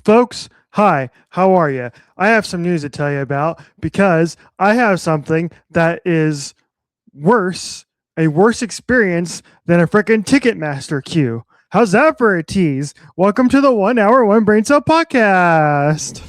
Folks, hi, how are you? I have some news to tell you about because I have something that is worse, a worse experience than a freaking Ticketmaster queue. How's that for a tease? Welcome to the 1 hour, one brain cell podcast.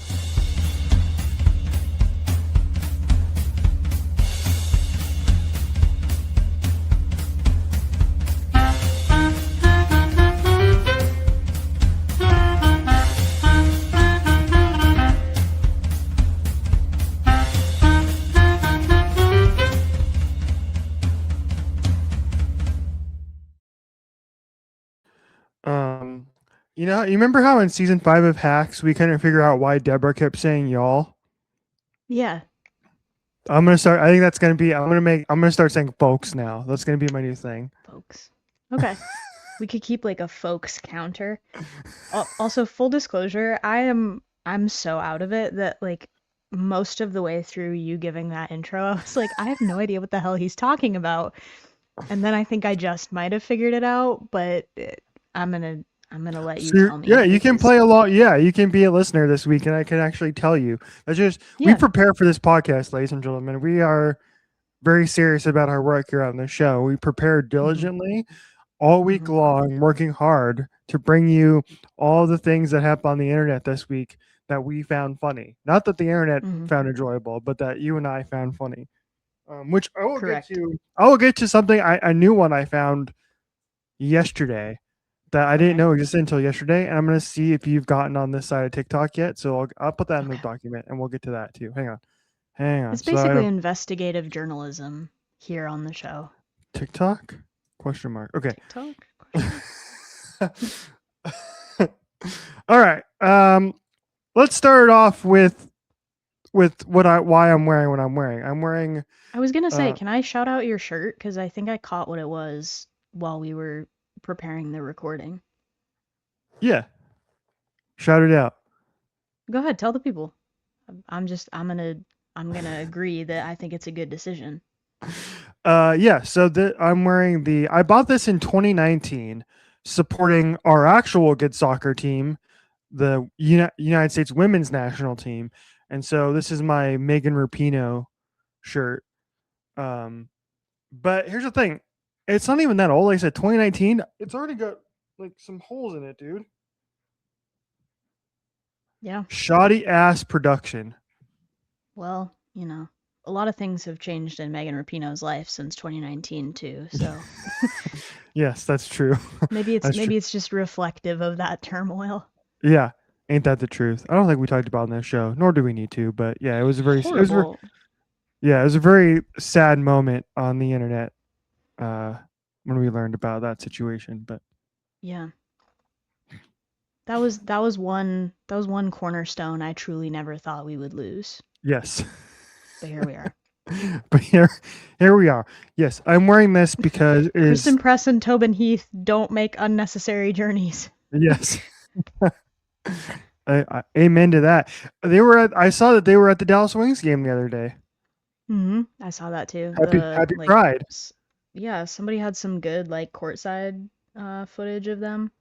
Um, you remember how in season 5 of Hacks we couldn't figure out why Deborah kept saying y'all? Yeah, I'm gonna start. I think that's gonna be. I'm gonna start saying folks now. That's gonna be my new thing. folks. Okay. We could keep like a folks counter. Also, full disclosure, I'm so out of it that like most of the way through you giving that intro, I was like, I have no idea what the hell he's talking about. And then I think I just might have figured it out, but I'm gonna I'm gonna let you tell Yeah, me you can because play along. Yeah, you can be a listener this week, and I can actually tell you. That's just we yeah. prepare for this podcast, ladies and gentlemen. We are very serious about our work here on the show. We prepare hmm diligently all week hmm long, working hard to bring you all the things that happen on the internet this week that we found funny. Not that the internet hmm found enjoyable, but that you and I found funny. Which I will get Correct. to. I will get to something a new one I found yesterday that I didn't Okay. know existed until yesterday, and I'm gonna see if you've gotten on this side of TikTok yet. So I'll put that in the Okay. document, and we'll get to that too. Hang on. It's So I basically have investigative journalism here on the show. TikTok question mark. Okay. TikTok? Question mark. All right. Let's start it off with why I'm wearing what I'm wearing. I'm wearing I was gonna say, uh can I shout out your shirt? Because I think I caught what it was while we were preparing the recording. yeah. Shout it out. Go ahead, tell the people. I'm just, I'm gonna agree that I think it's a good decision. Yeah. So I'm wearing the. I bought this in 2019, supporting our actual good soccer team, the United States women's national team. And so this is my Megan Rapinoe shirt. Um, but here's the thing, it's not even that old. Like I said, 2019. It's already got like some holes in it, dude. Yeah. Shoddy ass production. Well, a lot of things have changed in Megan Rapinoe's life since 2019 too. So Yes, that's true. maybe it's That's true. maybe it's just reflective of that turmoil. Yeah, ain't that the truth? I don't think we talked about it in this show, nor do we need to. But yeah, Horrible. yeah, it was a very sad moment on the internet uh, when we learned about that situation. But Yeah. That was one cornerstone I truly never thought we would lose. yes, But here we are. but here we are. Yes, I'm wearing this because it is Kristen Press and Tobin Heath don't make unnecessary journeys. yes. Amen to that. They were at. I saw that they were at the Dallas Wings game the other day. I saw that too. Happy Pride. Yeah, somebody had some good like courtside footage of them.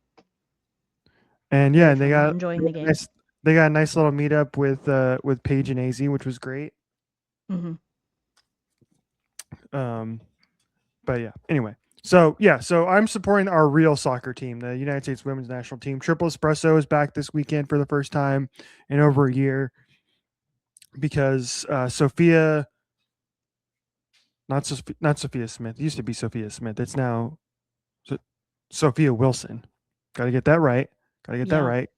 And yeah, Very and funny, enjoying the game. they got a nice little meetup with Paige and AZ, which was great. hmm Um, but yeah, anyway. So yeah, so I'm supporting our real soccer team, the United States Women's National Team. Triple Espresso is back this weekend for the first time in over a year because Sophia, not Sophia Smith, it used to be Sophia Smith. It's now Sophia Wilson. Got to get that right. Got to get that Yeah. right.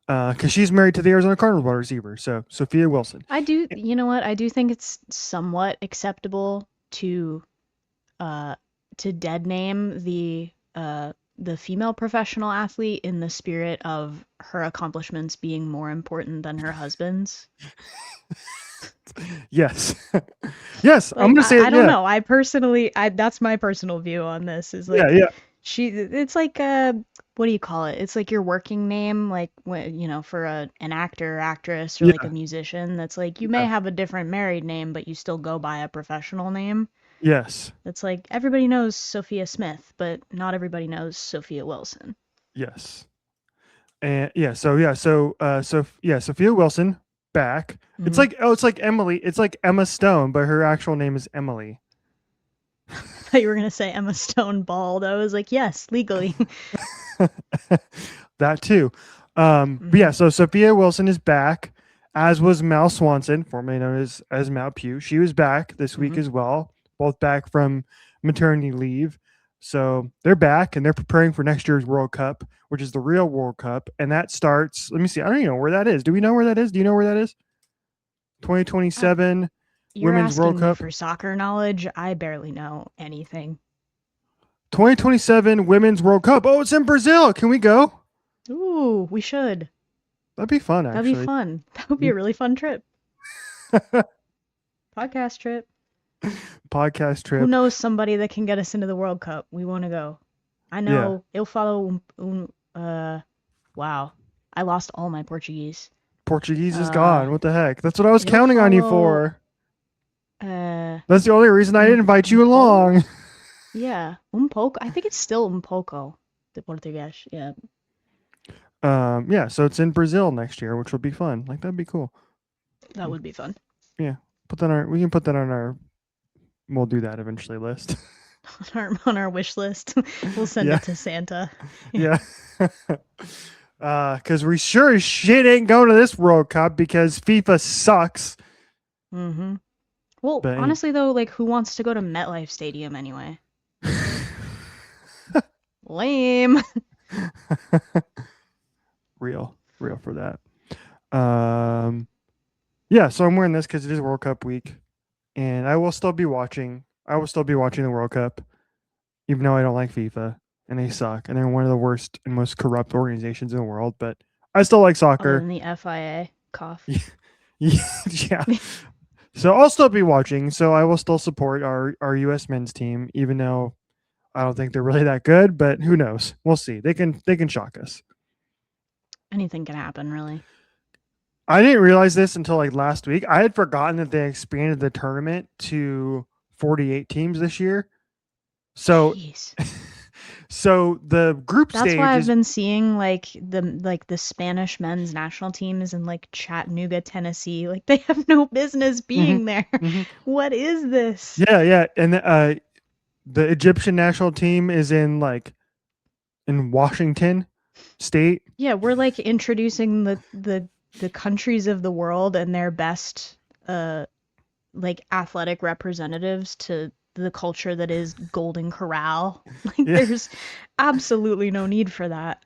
Because she's married to the Arizona Cardinals wide receiver, so Sophia Wilson. You know what? I do think it's somewhat acceptable uh to dead name the female professional athlete in the spirit of her accomplishments being more important than her husband's. Yes, yes, I'm Like gonna say I it. don't Yeah, know. I personally I that's my personal view on this is yeah, like yeah, it's like what do you call it? It's like your working name like when for an actor or actress or like a yeah, musician that's like you may yeah. have a different married name but you still go by a professional name. Yes, That's like everybody knows Sophia Smith, but not everybody knows Sophia Wilson. yes. And Sophia Wilson back. It's Hmm. like it's like Emily. It's like Emma Stone, but her actual name is Emily. I thought you were gonna say Emma Stone bald. I was like, yes, legally. That too. But Hmm. yeah, so Sophia Wilson is back, as was Mal Swanson, formerly known as Mal Pugh. She was back this week Hmm. as well, both back from maternity leave. So they're back and they're preparing for next year's World Cup, which is the real World Cup, and that starts. Let me see. I don't even know where that is. Do we know where that is? Do you know where that is? Uh, 2027 you're Women's World asking me Cup. for soccer knowledge. I barely know anything. 2027 Women's World Cup. Oh, it's in Brazil. Can we go? Ooh, we should. That'd be fun, That'd be actually. fun. That would be a really fun trip. Podcast trip. Podcast Who trip. knows somebody that can get us into the World Cup? We want to go. I Yeah. know. Eu falo wow. I lost all my Portuguese. Portuguese is Uh, gone. What the heck? That's what I was eu counting on you falo for. uh That's the only reason I didn't invite um you pouco? along. Yeah, pouco. I think it's still pouco, the Portuguese. Yeah, Yeah, so it's in Brazil next year, which will be fun. Like that'd be cool. that would be fun. Yeah. Put that on we can put that on our we'll do that eventually list. On our wish list. We'll send Yeah. it to Santa. Yeah. Yeah. Cause we sure as shit ain't going to this World Cup because FIFA sucks. Mhm. Well, But anyway. honestly though, like who wants to go to MetLife Stadium anyway? Lame. Real for that. Um yeah, so I'm wearing this because it is World Cup week. And I will still be watching. I will still be watching the World Cup, even though I don't like FIFA and they suck and they're one of the worst and most corrupt organizations in the world. But I still like Other soccer. than the FIA cough. Yeah. So I'll still be watching. So I will still support our U.S. men's team, even though I don't think they're really that good. But who knows? We'll see. They can shock us. Anything can happen, really. I didn't realize this until like last week. I had forgotten that they expanded the tournament to 48 teams this year. So Jeez. So the group That's why stage I've is been seeing like the Spanish men's national team is in like Chattanooga, Tennessee. Like they have no business mhm, being there. mhm. What is this? Yeah, and the Egyptian national team is in like in Washington State. Yeah, we're like introducing the countries of the world and their best uh like athletic representatives to the culture that is Golden Corral. Like Yeah, there's absolutely no need for that.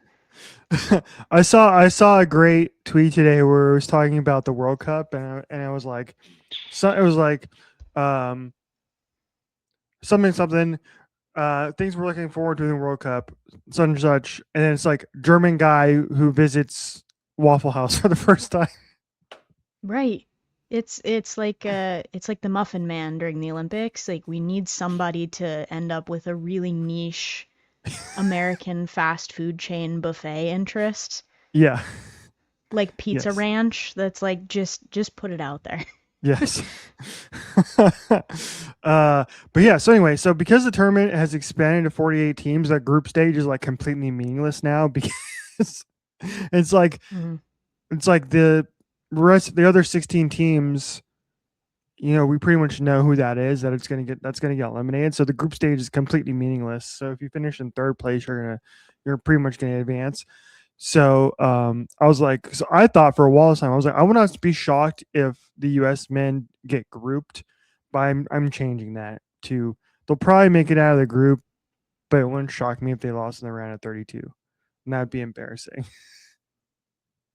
I saw a great tweet today where it was talking about the World Cup and I was like, so it was like, um, something. Things we're looking forward to in the World Cup, such and such, and then it's like German guy who visits Waffle House for the first time. Right. It's like the Muffin Man during the Olympics. Like we need somebody to end up with a really niche American fast food chain buffet interest, Yeah. like Pizza Yes. Ranch. That's like just put it out there. Yes. But yeah, so anyway, so because the tournament has expanded to 48 teams, that group stage is like completely meaningless now because it's like Mhm. it's like the other 16 teams, we pretty much know who that is, that's gonna get eliminated. So the group stage is completely meaningless. So if you finish in third place, you're pretty much gonna advance. So I was like, so I thought for a while this time, I was like, I would not be shocked if the US men get grouped, but I'm changing that to they'll probably make it out of the group, but it wouldn't shock me if they lost in the round of 32. And that'd be embarrassing.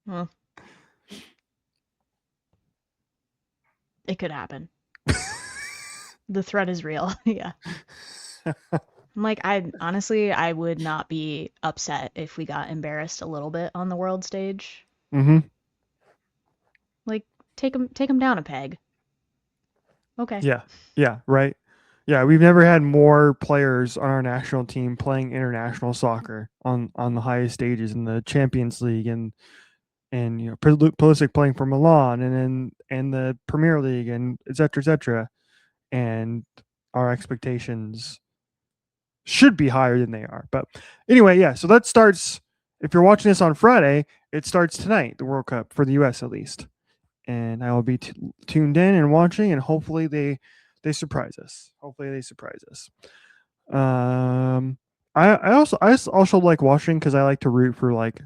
Well, it could happen. The threat is real. Yeah. I'm like, I honestly, I would not be upset if we got embarrassed a little bit on the world stage. hmm Like, take them down a peg. Okay. Yeah. Yeah. Right. Yeah. We've never had more players on our national team playing international soccer on the highest stages in the Champions League and Pulisic playing for Milan and the Premier League and et cetera, et cetera. And our expectations should be higher than they are. But anyway, yeah. So that starts if you're watching this on Friday, it starts tonight, the World Cup for the U.S. at least, and I will be tuned in and watching, and hopefully they surprise us. Hopefully they surprise us. I also like watching because I like to root for like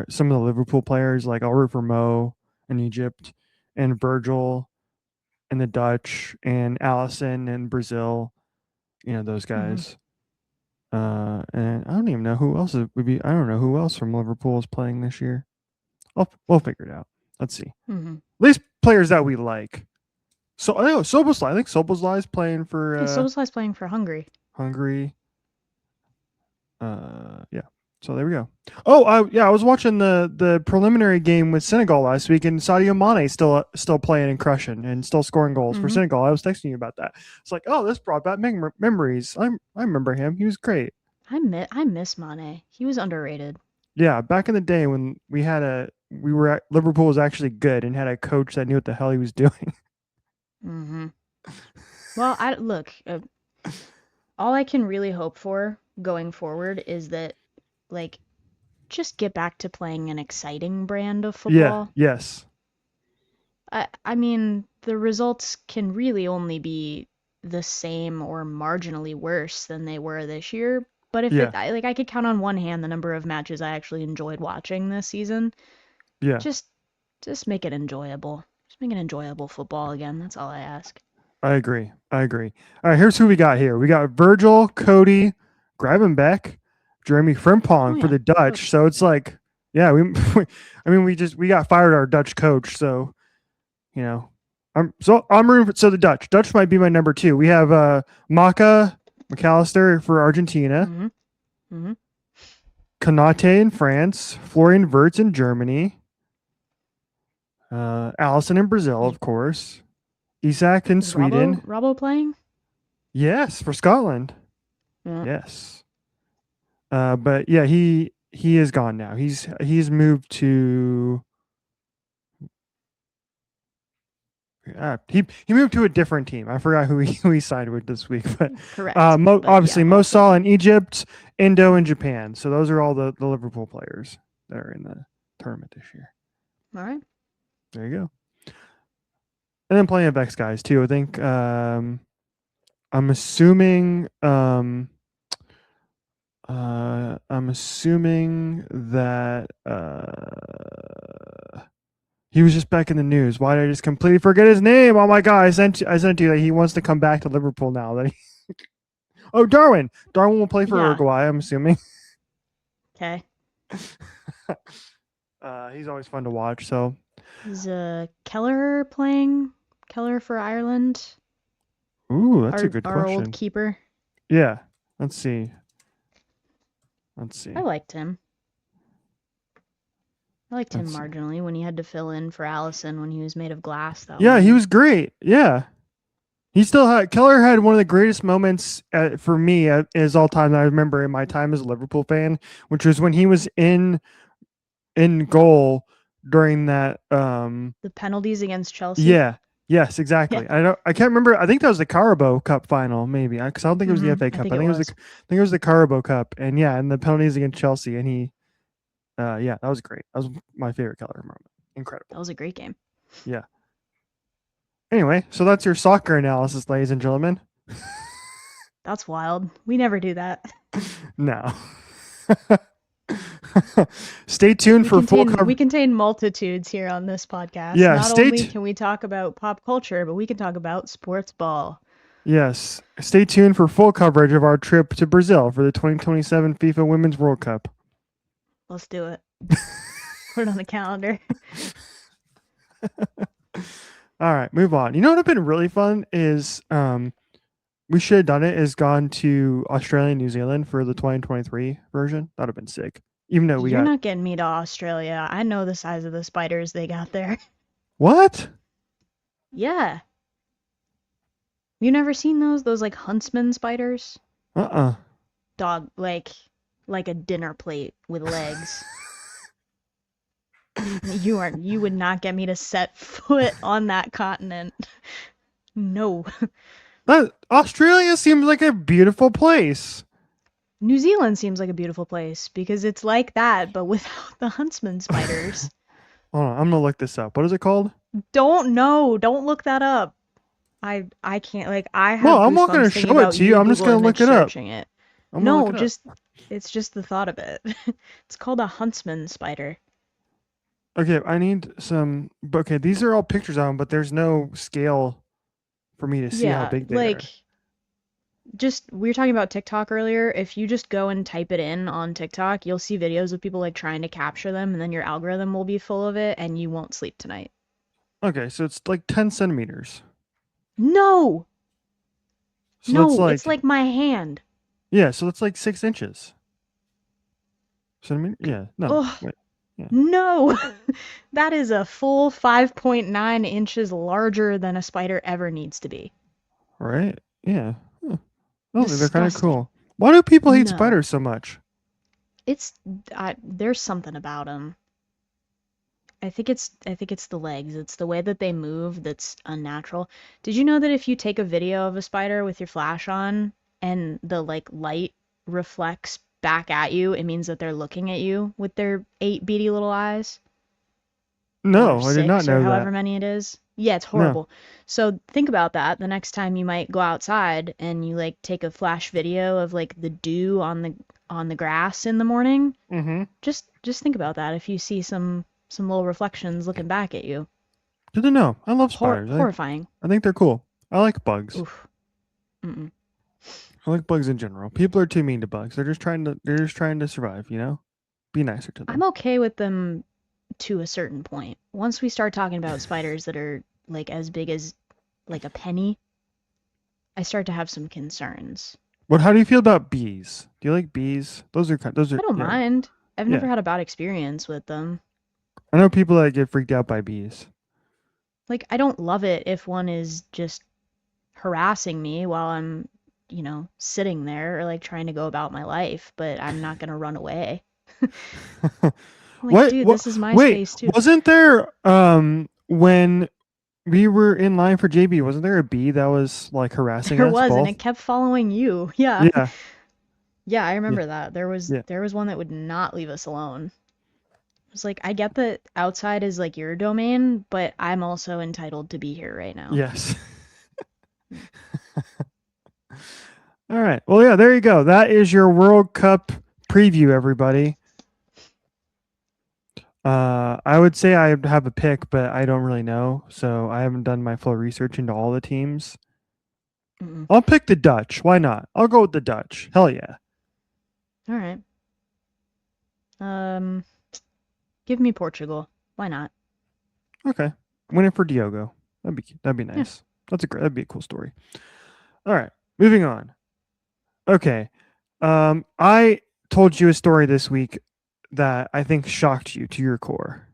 some of the Liverpool players. Like I'll root for Mo in Egypt, and Virgil and the Dutch, and Allison in Brazil. Those Hmm. guys. And I don't even know who else it would be. I don't know who else from Liverpool is playing this year. We'll figure it out. Let's see. Hmm. At least players that we like. So I know Soboslai. I think Soboslai is playing Yeah, for Soboslai's playing for Hungary. Hungary. Yeah. So there we go. Oh, I was watching the preliminary game with Senegal last week, and Sadio Mane still playing and crushing and still scoring goals for Hmm. Senegal. I was texting you about that. It's like, oh, this brought back memories. I remember him. He was great. I miss Mane. He was underrated. Yeah, back in the day when Liverpool was actually good and had a coach that knew what the hell he was doing. Hmm. Well, I look. All I can really hope for going forward is that, like, just get back to playing an exciting brand of Yeah. football. Yes. I mean, the results can really only be the same or marginally worse than they were this year. But if Yeah. I could count on one hand the number of matches I actually enjoyed watching this season. Yeah. Just just make it enjoyable. Just make it enjoyable football again. That's all I ask. I agree. I agree. All right, here's who we got here. We got Virgil, Cody, Gravenbeck, Jeremy Oh Frimpong for yeah, the of Dutch. course. So it's like, yeah, I mean, we got fired our Dutch coach. So you know, I'm rooting for, so the Dutch might be my number two. We have Maka McAllister for Argentina, Mhm. Mhm. Konate in France, Florian Wirtz in Germany, Allison in Brazil, Is of course, Isak in is Robbo Sweden. Robbo playing? Yes, for Scotland. Yeah. Yes. But yeah, he is gone now. He's moved to he moved to a different team. I forgot who he signed with this week, but Correct. But yeah, obviously Mo well Salah played. in Egypt, Indo in Japan. So those are all the Liverpool players that are in the tournament this year. All right. There you go. And then plenty of X guys too. I think I'm assuming I'm assuming that he was just back in the news. Why did I just completely forget his name? Oh my god! I sent you that he wants to come back to Liverpool now. That oh, Darwin. Darwin will play for Yeah. Uruguay. I'm assuming. Okay. He's always fun to watch. So Is Keller playing? Keller for Ireland? ooh, that's a good Our old question. keeper. Yeah. Let's see. Let's I see. liked him. I liked him Let's see. marginally when he had to fill in for Allison when he was made of glass that Yeah, one he year. was great. Yeah. He still had Keller had one of the greatest moments for me as all time that I remember in my time as a Liverpool fan, which was when he was in goal during that The penalties against Chelsea. yeah, yes, Yeah. exactly. I can't remember. I think that was the Carabao Cup final, maybe, because I don't think it was the FA I Cup. think it was. I think it was the Carabao Cup, and yeah, and the penalties against Chelsea, and he, yeah, that was great. That was my favorite Keller moment. That Incredible. was a great game. Yeah. Anyway, so that's your soccer analysis, ladies and gentlemen. That's wild. We never do that. No. Stay tuned for full We cover. contain multitudes here on this podcast. Yeah, Not only can we talk about pop culture, but we can talk about sports ball. yes, stay tuned for full coverage of our trip to Brazil for the 2027 FIFA Women's World Cup. Let's do it. Put it on the calendar. All right, move on. You know what would have been really fun is we should have done it is gone to Australia and New Zealand for the 2023 version. That would have been sick. Even though we You're got not getting me to Australia. I know the size of the spiders they got there. what? Yeah. You never seen those? Those like huntsman spiders? Uh-uh. Dog like a dinner plate with legs. You would not get me to set foot on that continent. No. That Australia seems like a beautiful place. New Zealand seems like a beautiful place because it's like that, but without the huntsman spiders. Hold on, I'm gonna look this up. What is it called? Don't know. Don't look that up. I can't like I Well, have I'm not gonna goosebumps thinking show it about to you. you I'm just Google gonna image look it up. searching it. I'm gonna look No, it up. just it's just the thought of it. It's called a huntsman spider. Okay, I need some. Okay, these are all pictures of them, but there's no scale for me to see how Yeah, big they like are. just we were talking about TikTok earlier. If you just go and type it in on TikTok, you'll see videos of people like trying to capture them, and then your algorithm will be full of it, and you won't sleep tonight. Okay, so it's like 10 centimeters. No, So that's no, it's like, like my hand. yeah, so that's like 6 inches. Centimeter? Yeah, no, Ugh, wait, yeah, no, that is a full 5.9 inches larger than a spider ever needs to be. all right, yeah. Huh. Oh, they're kind of Disgusting. cool. Why do people hate No, spiders so much? it's there's something about them. I think it's the legs. It's the way that they move that's unnatural. Did you know that if you take a video of a spider with your flash on and the like light reflects back at you, it means that they're looking at you with their eight beady little eyes or No, I did not six or know however that. many it is. Yeah, it's No. horrible. So think about that the next time you might go outside and you like take a flash video of like the dew on the grass in the morning. Mm-hmm. Just think about that if you see some little reflections looking back at you. Didn't know. I love spiders. Horrifying. I think they're cool. I like bugs. Oof. Mm-mm. I like bugs in general. People are too mean to bugs. They're just trying to survive, you know? Be nicer to I'm them. okay with them to a certain point. Once we start talking about spiders that are like as big as like a penny, I start to have some concerns. What how do you feel about bees? Do you like bees? Those I are don't yeah. mind. I've Yeah. never had a bad experience with them. I know people that get freaked out by bees. Like, I don't love it if one is just harassing me while I'm, sitting there or like trying to go about my life, but I'm not gonna run away. I'm like, What dude, what this is my wait, space too. wasn't there when we were in line for JB, wasn't there a bee that was like harassing There us was, and both? it kept following you. Yeah. Yeah. Yeah, I Yeah. remember that. Yeah. There was one that would not leave us alone. It was like, I get that outside is like your domain, but I'm also entitled to be here right now. Yes. All right. Well, yeah, there you go. That is your World Cup preview, everybody. I would say I have a pick, but I don't really know, so I haven't done my full research into all the teams. Mm-mm. I'll pick the Dutch. Why not? I'll go with the Dutch. Hell yeah. All right. Um, give me Portugal. Why not? Okay. Win it for Diogo. That'd be Yeah. nice. That'd be a cool story. All right. Moving on. Okay. I told you a story this week that I think shocked you to your core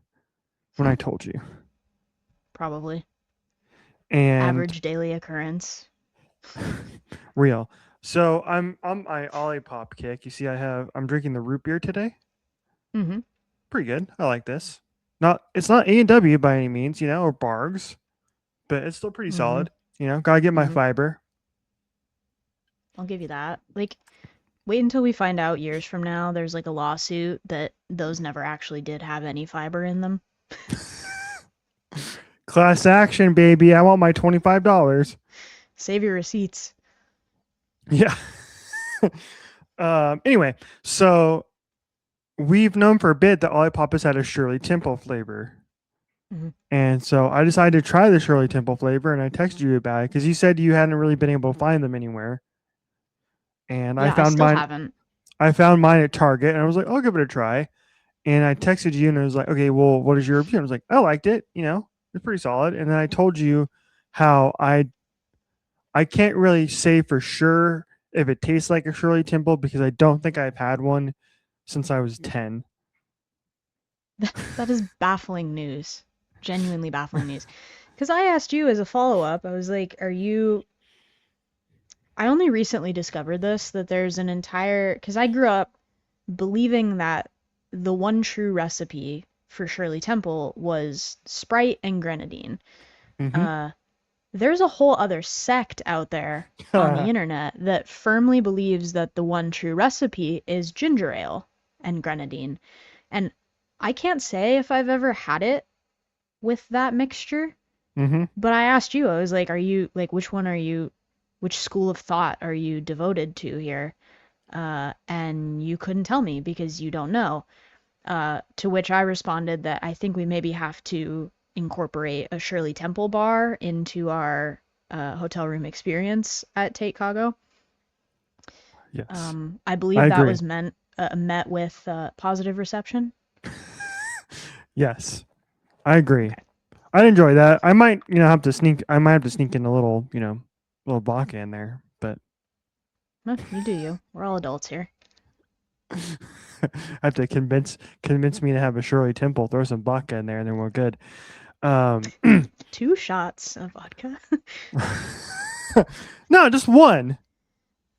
when I told you. Probably. And Average daily occurrence. real. So I'm on my Olipop kick. You see, I'm drinking the root beer today. Mm-hmm. Pretty good. I like this. It's not A&W by any means, or Bargs, but it's still pretty Mm-hmm. solid. Gotta get my Mm-hmm. fiber. I'll give you that. Like, wait until we find out years from now there's like a lawsuit that those never actually did have any fiber in them. Class action, baby. I want my $25. Save your receipts. Yeah. Anyway, so we've known for a bit that Olipop has had a Shirley Temple flavor. Mm-hmm. And so I decided to try the Shirley Temple flavor and I texted you about it because you said you hadn't really been able to find them anywhere. And Yeah, I still haven't. I found mine at Target and I was like, I'll give it a try. And I texted you and I was like, okay, well, what is your review? I was like, I liked it, it's pretty solid. And then I told you how I can't really say for sure if it tastes like a Shirley Temple because I don't think I've had one since I was 10. That is baffling news. Genuinely baffling news. Because I asked you as a follow-up, I was like, I only recently discovered this, that there's an entire, because I grew up believing that the one true recipe for Shirley Temple was Sprite and grenadine. Mm-hmm. Uh, there's a whole other sect out there on the internet that firmly believes that the one true recipe is ginger ale and grenadine. And I can't say if I've ever had it with that mixture, Mm-hmm. but I asked you, I was like, are you like which school of thought are you devoted to here? And you couldn't tell me because you don't know. To which I responded that I think we maybe have to incorporate a Shirley Temple Bar into our hotel room experience at Tate Cargo. Yes, I I believe that agree. was met with positive reception. Yes, I agree. Okay, I'd enjoy that. I might, have to sneak. I might have to sneak in a little, little vodka in there, but well, you do you. We're all adults here. I have to convince me to have a Shirley Temple. Throw some vodka in there, and then we're good. Um, 2 shots of vodka. no, just one.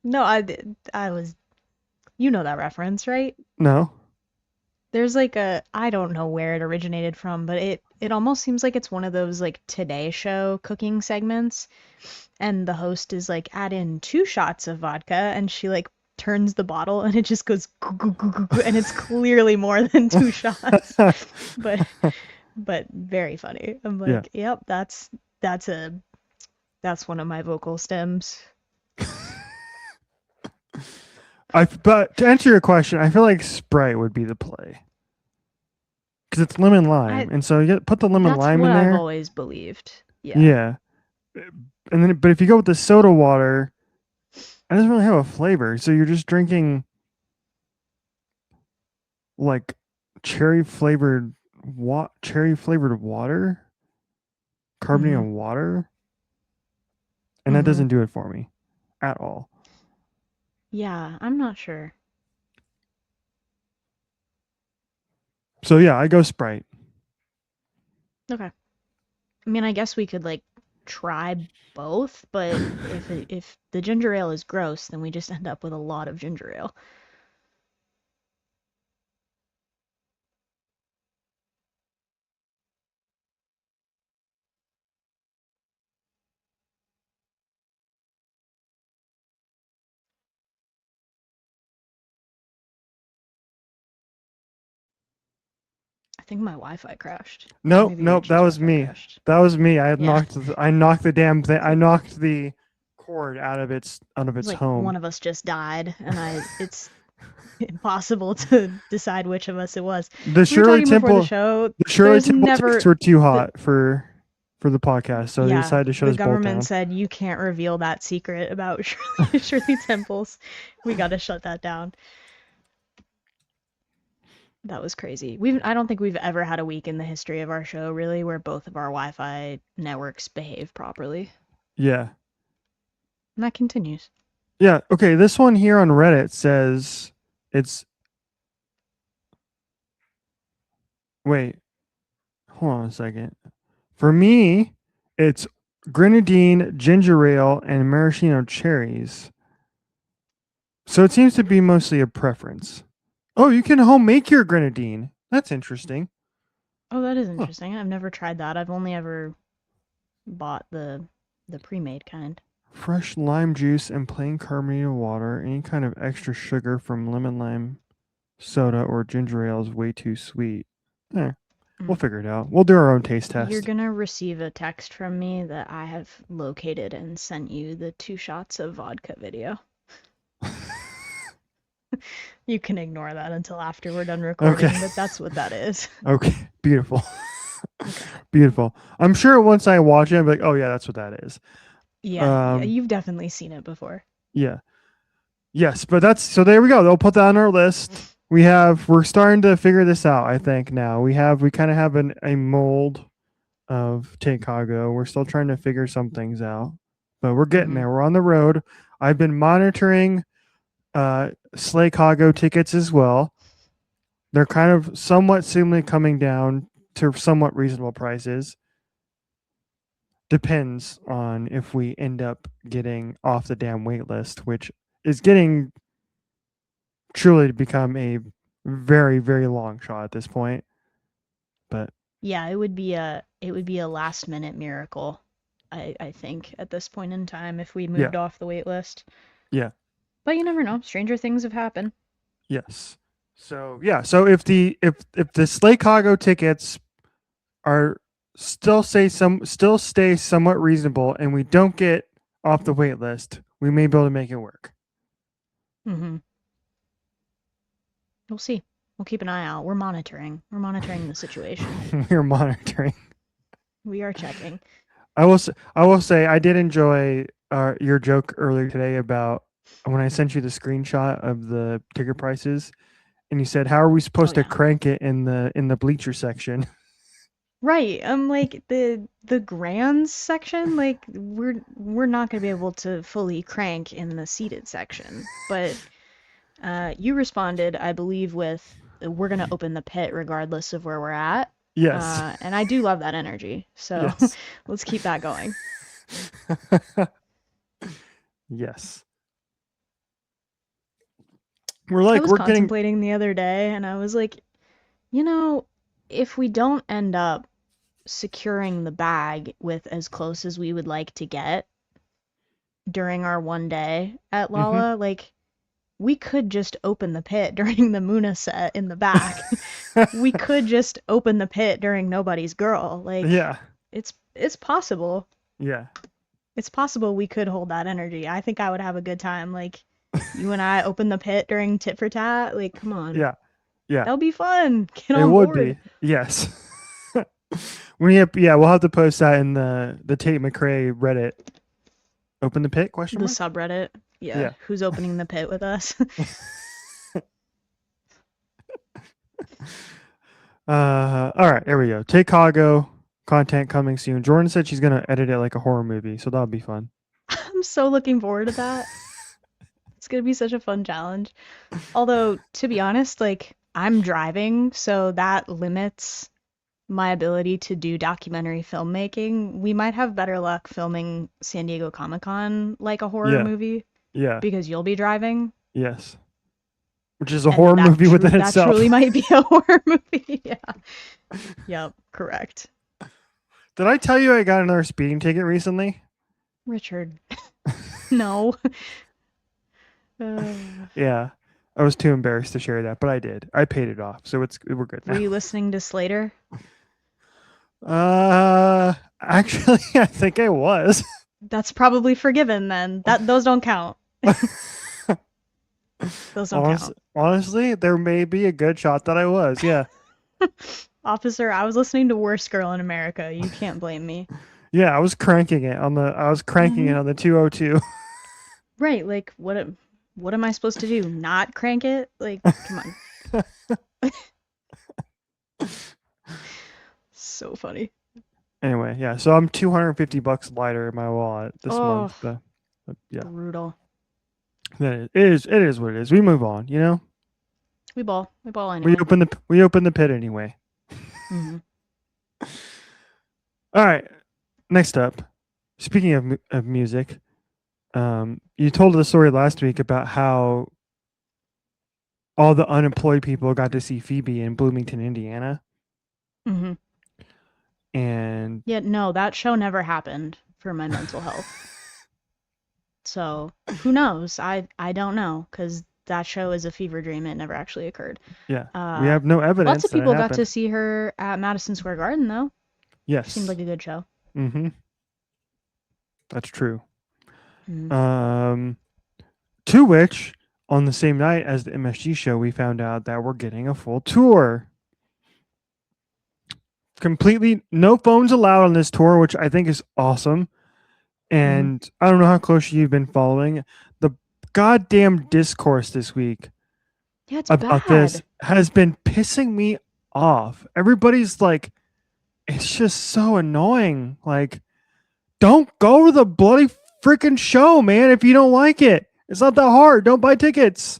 No, I was, you know that reference, right? No. There's like I don't know where it originated from, but it almost seems like it's one of those like Today Show cooking segments, and the host is like, add in 2 shots of vodka, and she like turns the bottle, and it just goes goo, goo, goo, goo, goo, and it's clearly more than 2 shots. But very funny. I'm Yeah. like, yep, that's a that's one of my vocal stems. But to answer your question, I feel like Sprite would be the play because it's lemon lime, I and so put the lemon That's lime what in I've there. always believed. Yeah. Yeah, and then but if you go with the soda water, it doesn't really have a flavor. So you're just drinking like cherry flavored water, carbonated Mhm. water, and that Mhm. doesn't do it for me at all. Yeah, I'm not sure. So yeah, I go Sprite. Okay. I mean, I guess we could like try both, but if the ginger ale is gross, then we just end up with a lot of ginger ale. I think my Wi-Fi crashed, or Nope, maybe nope, that Richie's was Wi-Fi me. crashed. That was me. Yeah. I knocked the damn thing. It's I like knocked the cord out of it's its like home. one of us just died, and it's impossible to decide which of us it was. The We were Shirley talking before the Temple, show. the Shirley There's Temple tickets never were too the hot for the podcast, so they Yeah, decided to shut the us both government down. said you can't reveal that secret about Shirley Temples. We got to shut that down. That was crazy. I don't think we've ever had a week in the history of our show really where both of our Wi-Fi networks behave properly. Yeah, And that continues. yeah. Okay, this one here on Reddit says it's. Wait, hold on a second. For me, it's grenadine, ginger ale, and maraschino cherries. So it seems to be mostly a preference. Oh, you can home make your grenadine. That's interesting. Oh, that is Huh. interesting. I've never tried that. I've only ever bought the pre-made kind. Fresh lime juice and plain carbonated water. Any kind of extra sugar from lemon lime soda or ginger ale is way too sweet. Eh, we'll Mm. figure it out. We'll do our own taste You're test. gonna receive a text from me that I have located and sent you the 2 shots of vodka video. You can ignore that until after we're done Okay. recording, but that's what that is. Okay. Beautiful. Okay. Beautiful. I'm sure once I watch it, I'll be like, oh yeah, that's what that is. Yeah, yeah, Um, you've definitely seen it before. yeah. Yes, but that's so there we go. They'll put that on our list. We're starting to figure this out, I think now. We kind of have a mold of Chicago. We're still trying to figure some things out, but we're getting Mm-hmm. there. We're on the road. I've been monitoring Slaycago tickets as well. They're kind of somewhat seemingly coming down to somewhat reasonable prices. Depends on if we end up getting off the damn wait list, which is getting truly to become a very, very long shot at this point. But Yeah, it would be a last minute miracle I think, at this point in time if we Yeah. moved off the wait list. Yeah. But you never know. Stranger things have happened. Yes. So yeah. So if the Slay Cargo tickets are still stay somewhat reasonable, and we don't get off the wait list, we may be able to make it work. Mm-hmm. We'll see. We'll keep an eye out. We're monitoring. We're monitoring the situation. We're monitoring. We are checking. I will say I did enjoy your joke earlier today about when I sent you the screenshot of the ticket prices, and you said, "How are we Oh supposed to yeah. crank it in the bleacher section?" Right. Like the grands section, like we're not gonna be able to fully crank in the seated section. But you responded, I believe, with we're gonna open the pit regardless of where we're at. Yes. And I do love that energy. So Yes. let's keep that going. Yes. I was We're getting. contemplating the other day and I was like, you know, if we don't end up securing the bag with as close as we would like to get during our one day at Mhm. Lala, like we could just open the pit during the Muna set in the back. We could just open the pit during Nobody's Girl. Like Yeah. it's possible. Yeah. It's possible we could hold that energy. I think I would have a good time. Like you and I open the pit during Tit for Tat. Like, come on. Yeah. Yeah. That'll be fun. Get It on would board. be. Yes. Yeah, we'll have to post that in the Tate McRae Reddit. Open the pit? Question The mark. subreddit. Yeah, Yeah. who's opening the pit with us? All right, here we go. Take Cargo content coming soon. Jordan said she's gonna edit it like a horror movie, so that'll be fun. I'm so looking forward to that. It's gonna be such a fun challenge. Although, to be honest, like I'm driving, so that limits my ability to do documentary filmmaking. We might have better luck filming San Diego Comic-Con like a horror Yeah. movie Yeah. because you'll be driving, Yes. Which is a and horror movie within that itself. truly might be a horror movie. Yeah. Yep, correct. Did I tell you I got another speeding ticket recently? Richard. No. Uh, Yeah. I was too embarrassed to share that, but I did. I paid it off, so we're good were now. you listening to Slater? Actually, I think I was. That's probably forgiven then. Those don't count. Those don't count. Honestly, there may be a good shot that I was. Yeah. Officer, I was listening to Worst Girl in America. You can't blame me. Yeah, I was cranking it Hmm. on the 202. Right, like what am I supposed to do? Not crank it? Like, come on. So funny. Anyway, yeah. So I'm $250 lighter in my wallet this Oh, month. But yeah. brutal. It is what it is. We move on, you know? We ball We anyway. open the pit anyway. Hmm. All right. Next up, speaking of music, you told the story last week about how all the unemployed people got to see Phoebe in Bloomington, Indiana, Hmm. and Yeah, no, that show never happened for my mental health. So who knows? I don't know because that show is a fever dream. It never actually occurred. yeah, we Uh, have no Lots evidence of that it people got to happened. see her at Madison Square Garden though. Seemed Yes. like a good show. Mm-hmm. That's true. Mm. Um, to which, on the same night as the MSG show, we found out that we're getting a full tour. Completely no phones allowed on this tour, which I think is awesome. Mm. And I don't know how close you've been following the goddamn discourse this week Yeah, it's about this bad. has been pissing me off. Everybody's like, it's just so annoying. Like, don't go to the bloody freaking show, man, if you don't like it. It's not that hard. Don't buy tickets.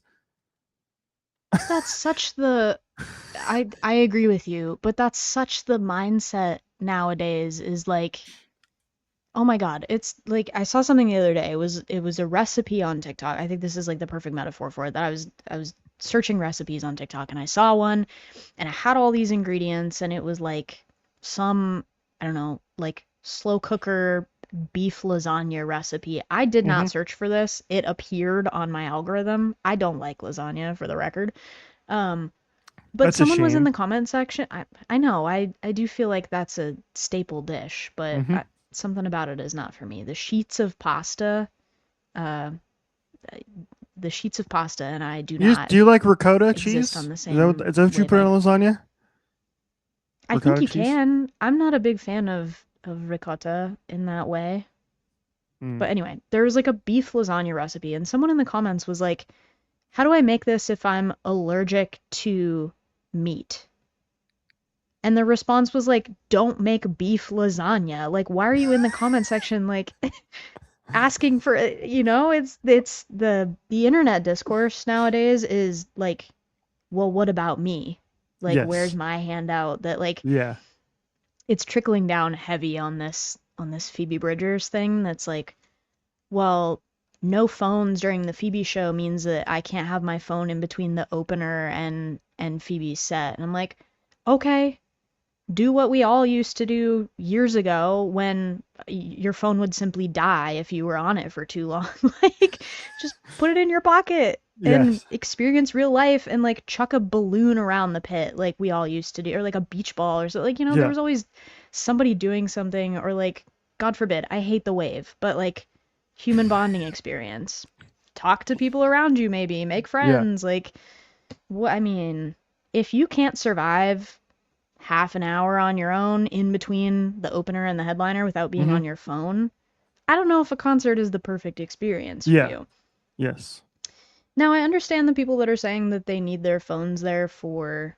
That's such the I agree with you, but that's such the mindset nowadays is like, oh my God, it's like I saw something the other day. It was a recipe on TikTok. I think this is like the perfect metaphor for it. That I was searching recipes on TikTok and I saw one and it had all these ingredients and it was like some I don't know, like slow cooker beef lasagna recipe. I did not Hmm. search for this. It appeared on my algorithm. I don't like lasagna for the record. Um, but That's a someone was in shame. the comment section. I know. I do feel like that's a staple dish, but Hmm. something about it is not for me. Uh, the sheets of pasta, and I do not Do you like ricotta exist on cheese? the same Is that what you put on wavelength. lasagna? I think Ricotta you cheese? can. I'm not a big fan of ricotta in that way. Mm. But anyway, there was like a beef lasagna recipe, and someone in the comments was like, "How do I make this if I'm allergic to meat?" And the response was like, "Don't make beef lasagna." Like, why are you in the comment section like asking for it's the internet discourse nowadays is like, well, what about me? Like, where's Yes. my handout? That like Yeah. it's trickling down heavy on this Phoebe Bridgers thing that's like, well, no phones during the Phoebe show means that I can't have my phone in between the opener and Phoebe's set. And I'm like, okay, do what we all used to do years ago when your phone would simply die if you were on it for too long. Like, just put it in your pocket and Yes. experience real life and like chuck a balloon around the pit like we all used to do, or like a beach ball or so. Like, there Yeah. was always somebody doing something, or like, God forbid, I hate the wave, but like human bonding experience. Talk to people around you, maybe make Yeah. friends. Like, what I mean, if you can't survive half an hour on your own in between the opener and the headliner without being Hmm. on your phone, I don't know if a concert is the perfect experience for Yeah. you. Yes. Now, I understand the people that are saying that they need their phones there for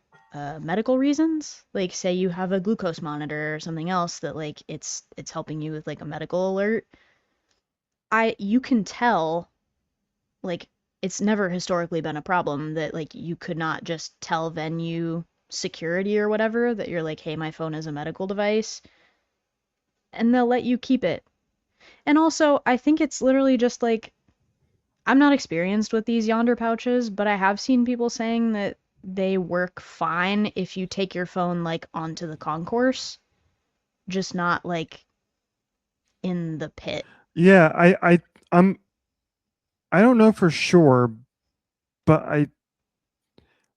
medical reasons. Like, say you have a glucose monitor or something else that like it's helping you with like a medical alert. You can tell, like, it's never historically been a problem that like you could not just tell venue security or whatever that you're like, hey, my phone is a medical device, and they'll let you keep it. And also, I think it's literally just like, I'm not experienced with these Yonder pouches, but I have seen people saying that they work fine if you take your phone like onto the concourse, just not like in the pit. Yeah. I'm I don't know for sure, but I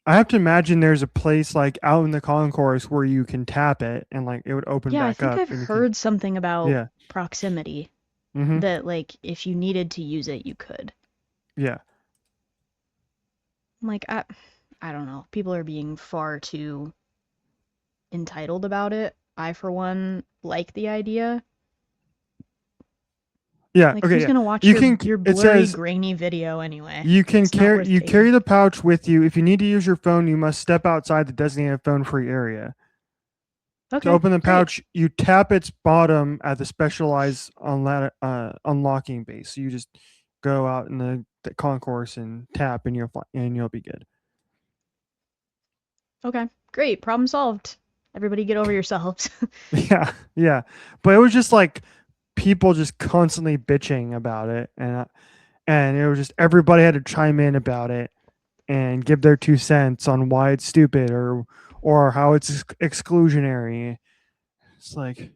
have to imagine there's a place like out in the concourse where you can tap it and like it would open Yeah, I back think up I've and you can. heard something about Yeah. proximity Hmm. that like if you needed to use it, you could. Yeah. Like, I don't know. People are being far too entitled about it. I, for one, like the idea. Yeah. Like, Okay. who's Yeah. gonna watch You can. your It blurry, says grainy video anyway? you can It's not carry worth you carry taking. the pouch with you. If you need to use your phone, you must step outside the designated phone-free area. To Okay, open the great. pouch, you tap its bottom at the specialized unlocking base. So you just go out in the concourse and tap, and you'll be good. Okay, great. Problem solved. Everybody get over yourselves. Yeah, yeah. But it was just like people just constantly bitching about it, and it was just everybody had to chime in about it and give their 2 cents on why it's stupid or how it's exclusionary. It's like,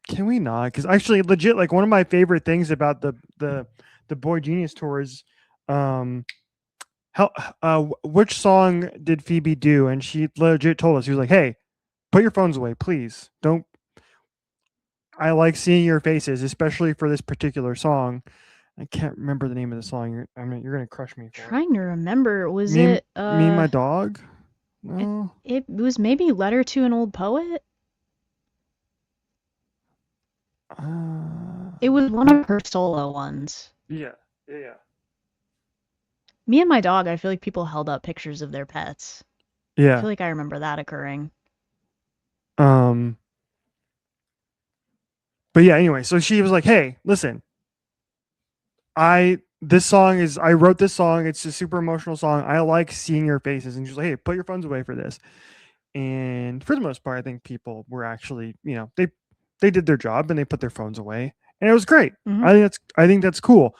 can we not? Because actually, legit, like one of my favorite things about the Boy Genius tours, um, how which song did Phoebe do? And she legit told us, she was like, "Hey, put your phones away, please. Don't. I like seeing your faces, especially for this particular song." I can't remember the name of the song. You're gonna crush me for it. Trying to remember, was Me, it me and my dog. No. it was maybe Letter to an Old Poet? Uh, It was one of her solo ones. yeah, yeah, Me and my dog, I feel like people held up pictures of their pets. I yeah. feel like I remember that occurring. Um, but yeah. Anyway, so she was like, "Hey, listen, I wrote this song. It's a super emotional song. I like seeing your faces." And she's like, "Hey, put your phones away for this." And for the most part, I think people were actually, they did their job and they put their phones away, and it was great. Hmm. I think that's cool.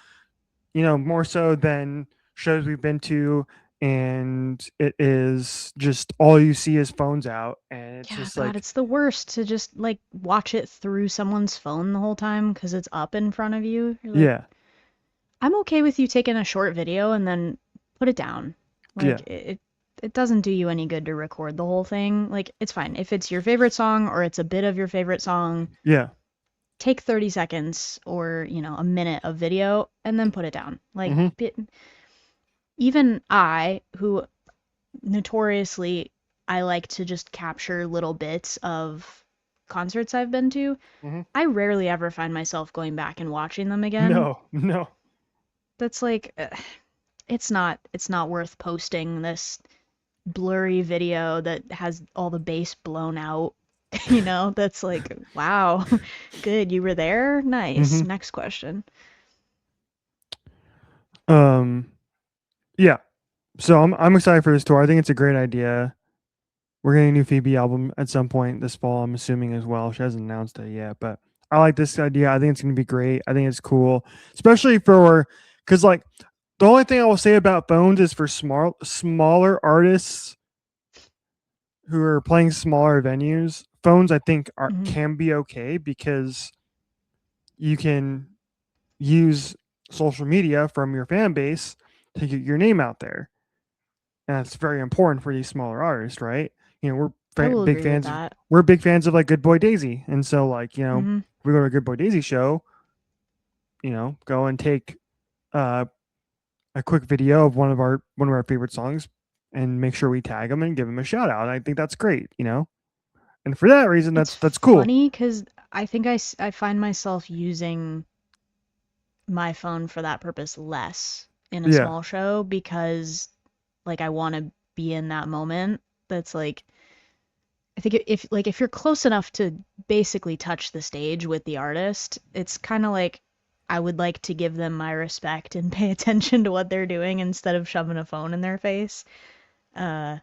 More so than shows we've been to and it is just all you see is phones out, and it's Yeah, just God, like, it's the worst to just like watch it through someone's phone the whole time because it's up in front of you. You're like, yeah, I'm okay with you taking a short video and then put it down. yeah, Like it doesn't do you any good to record the whole thing. Like it's fine. If it's your favorite song or it's a bit of your favorite song, yeah. take 30 seconds or, a minute of video and then put it down. Like Hmm. even I, who notoriously I like to just capture little bits of concerts I've been to, Hmm. I rarely ever find myself going back and watching them again. No, no. That's like it's not worth posting this blurry video that has all the bass blown out. That's like, wow, good, you were there? Nice. Hmm. Next question. Um, yeah. So I'm excited for this tour. I think it's a great idea. We're getting a new Phoebe album at some point this fall, I'm assuming as well. She hasn't announced it yet, but I like this idea. I think it's going to be great. I think it's cool, especially for because like the only thing I will say about phones is for smaller artists who are playing smaller venues. Phones, I think, are Hmm. can be okay because you can use social media from your fan base to get your name out there, and that's very important for these smaller artists, right? We're I will big agree with fans of that. like Good Boy Daisy, and so like Hmm. if we go to a Good Boy Daisy show, go and take uh, a quick video of one of our favorite songs, and make sure we tag them and give them a shout out. I think that's great. And for that reason, It's that's cool. funny because I think I find myself using my phone for that purpose less in a Yeah, small show because like I want to be in that moment. That's like I think if you're close enough to basically touch the stage with the artist, it's kind of like I would like to give them my respect and pay attention to what they're doing instead of shoving a phone in their face. Uh,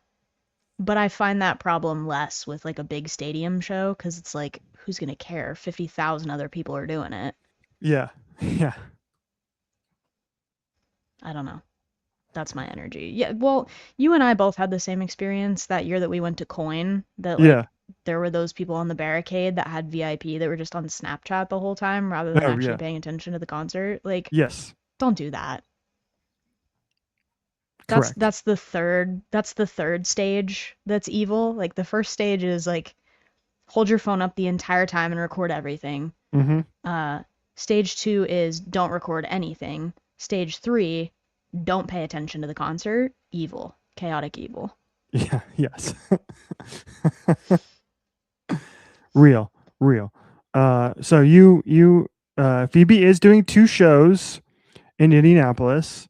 but I find that problem less with like a big stadium show because it's like who's gonna care? 50,000 other people are doing it. yeah, yeah, I don't know. That's my energy. Yeah, well, you and I both had the same experience that year that we went to Coin, that yeah. like there were those people on the barricade that had VIP that were just on Snapchat the whole time rather than Oh actually yeah, paying attention to the concert. Like, yes, don't do that. That's correct. that's the third stage that's evil. Like the first stage is like hold your phone up the entire time and record everything. Mm-hmm. Uh Stage 2 is don't record anything. Stage 3, don't pay attention to the concert. Evil. Chaotic evil. Yeah, yes. Real, real. So Phoebe is doing two shows in Indianapolis.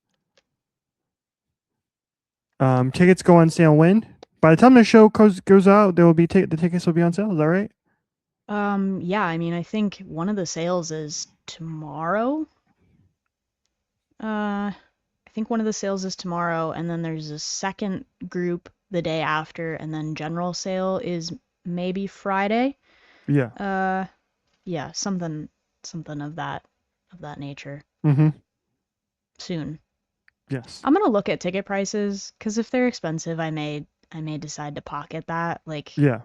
Tickets go on sale when? By the time the show goes out, there will be the tickets will be on sale. Is that right? Yeah, I mean, I think one of the sales is tomorrow. I think one of the sales is tomorrow, and then there's a second group the day after, and then general sale is maybe Friday. Yeah. Uh, yeah, something of that nature Mm-hmm. soon. Yes. I'm gonna look at ticket prices because if they're expensive, I may decide to pocket that. Like Yeah.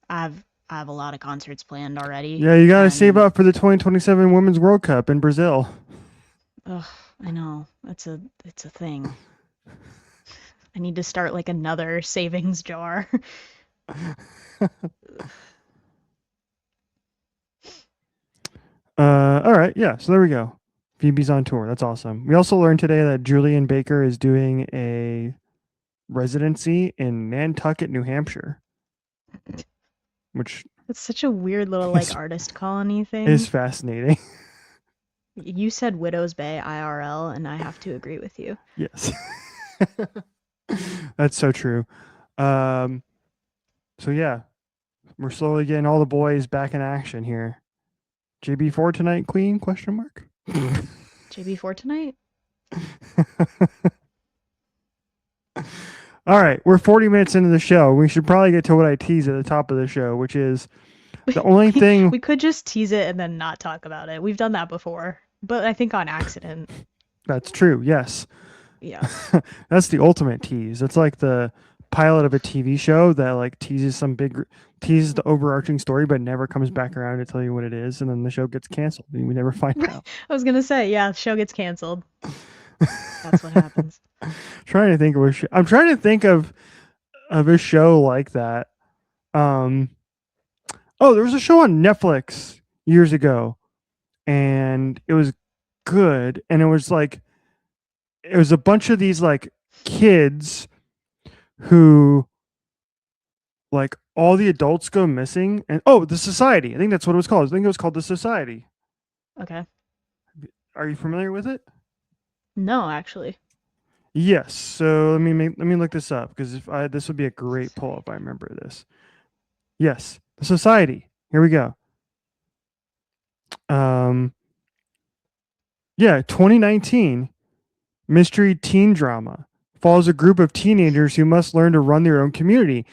I have a lot of concerts planned already, Yeah. You gotta save and up for the 2027 Women's World Cup in Brazil. ugh, I know it's a thing. I need to start like another savings jar. All right. Yeah. So there we go. Phoebe's on tour. That's awesome. We also learned today that Julian Baker is doing a residency in Nantucket, New Hampshire, which It's such a weird little like is artist colony is thing. fascinating. You said Widows Bay IRL, and I have to agree with you. Yes. That's so true. Um, so yeah, we're slowly getting all the boys back in action here. JB4 tonight, Queen? Question mark. JB4 tonight? All right, we're 40 minutes into the show. We should probably get to what I teased at the top of the show, which is the only we thing. we could just tease it and then not talk about it. We've done that before, but I think on accident. That's true. Yes. Yes. That's the ultimate tease. It's like the pilot of a TV show that like teases the overarching story, but never comes back around to tell you what it is, and then the show gets canceled, and we never find out. I was gonna say, yeah, the show gets canceled. That's what happens. Trying to think of I'm trying to think of a show like that. Um, oh, there was a show on Netflix years ago, and it was good, and it was a bunch of these like kids who like all the adults go missing, and oh, the Society. I think that's what it was called. I think it was called the Society. Okay. Are you familiar with it? No, actually. Yes. So let me look this up because if I this would be a great pull if I remember this. Yes, the Society. Here we go. Um, yeah, 2019 mystery teen drama follows a group of teenagers who must learn to run their own community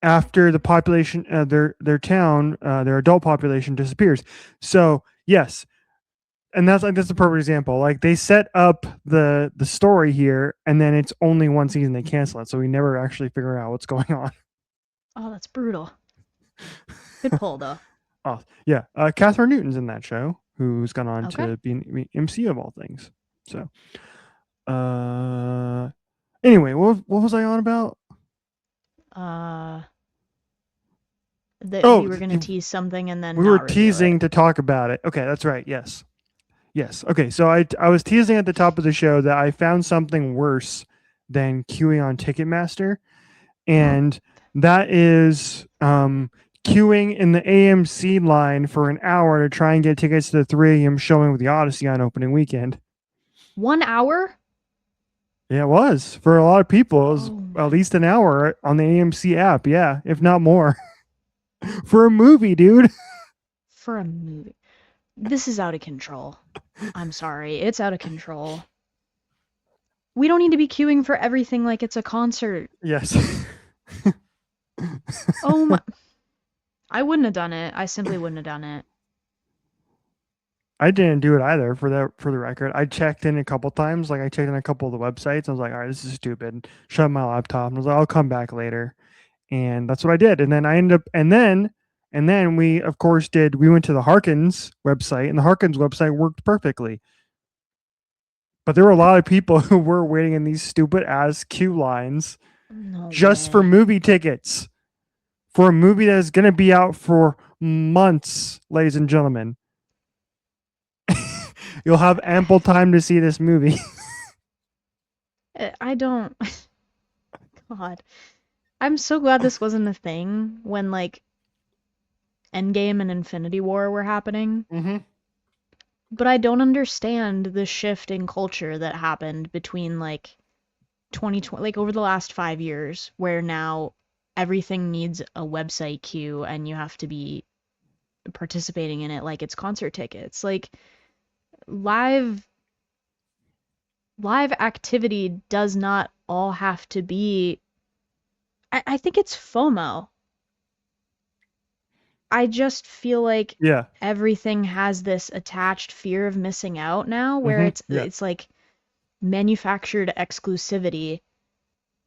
after the population, their town, their adult population disappears. So yes, and that's a perfect example. Like they set up the story here, and then it's only one season. They cancel it, so we never actually figure out what's going on. Oh, that's brutal. Good pull, though. Oh yeah, Catherine Newton's in that show, who's gone on Okay. to be MC of all things. So, uh, anyway, what was I on about? Uh, that Oh, we were gonna tease something and then we were not reveal it. teasing to talk about it. Okay, that's right. Yes, yes. Okay, so I was teasing at the top of the show that I found something worse than queuing on Ticketmaster, and that is queuing in the AMC line for an hour to try and get tickets to the 3 a.m. showing with the Odyssey on opening weekend. 1 hour? Yeah, it was for a lot of people. It was Oh at my. least an hour on the AMC app. Yeah, if not more, for a movie, dude. For a movie. This is out of control. I'm sorry. It's out of control. We don't need to be queuing for everything like it's a concert. Yes. Oh my. I wouldn't have done it. I simply wouldn't have done it. I didn't do it either for the record. I checked in a couple times. Like I checked in a couple of the websites. I was like, all right, this is stupid. Shut my laptop. And I was like, I'll come back later. And that's what I did. And then I ended up and then we of course did we went to the Harkins website, and the Harkins website worked perfectly. But there were a lot of people who were waiting in these stupid ass queue lines No just for way. movie tickets. For a movie that is gonna be out for months, ladies and gentlemen. You'll have ample time to see this movie. I don't. God. I'm so glad this wasn't a thing when, like, Endgame and Infinity War were happening. Mm-hmm. But I don't understand the shift in culture that happened between, like, 2020, like, over the last 5 years, where now everything needs a website queue and you have to be participating in it like it's concert tickets. Like, live live activity does not all have to be. I think it's FOMO. I just feel like Yeah. everything has this attached fear of missing out now, where Mm-hmm. it's Yeah. it's like manufactured exclusivity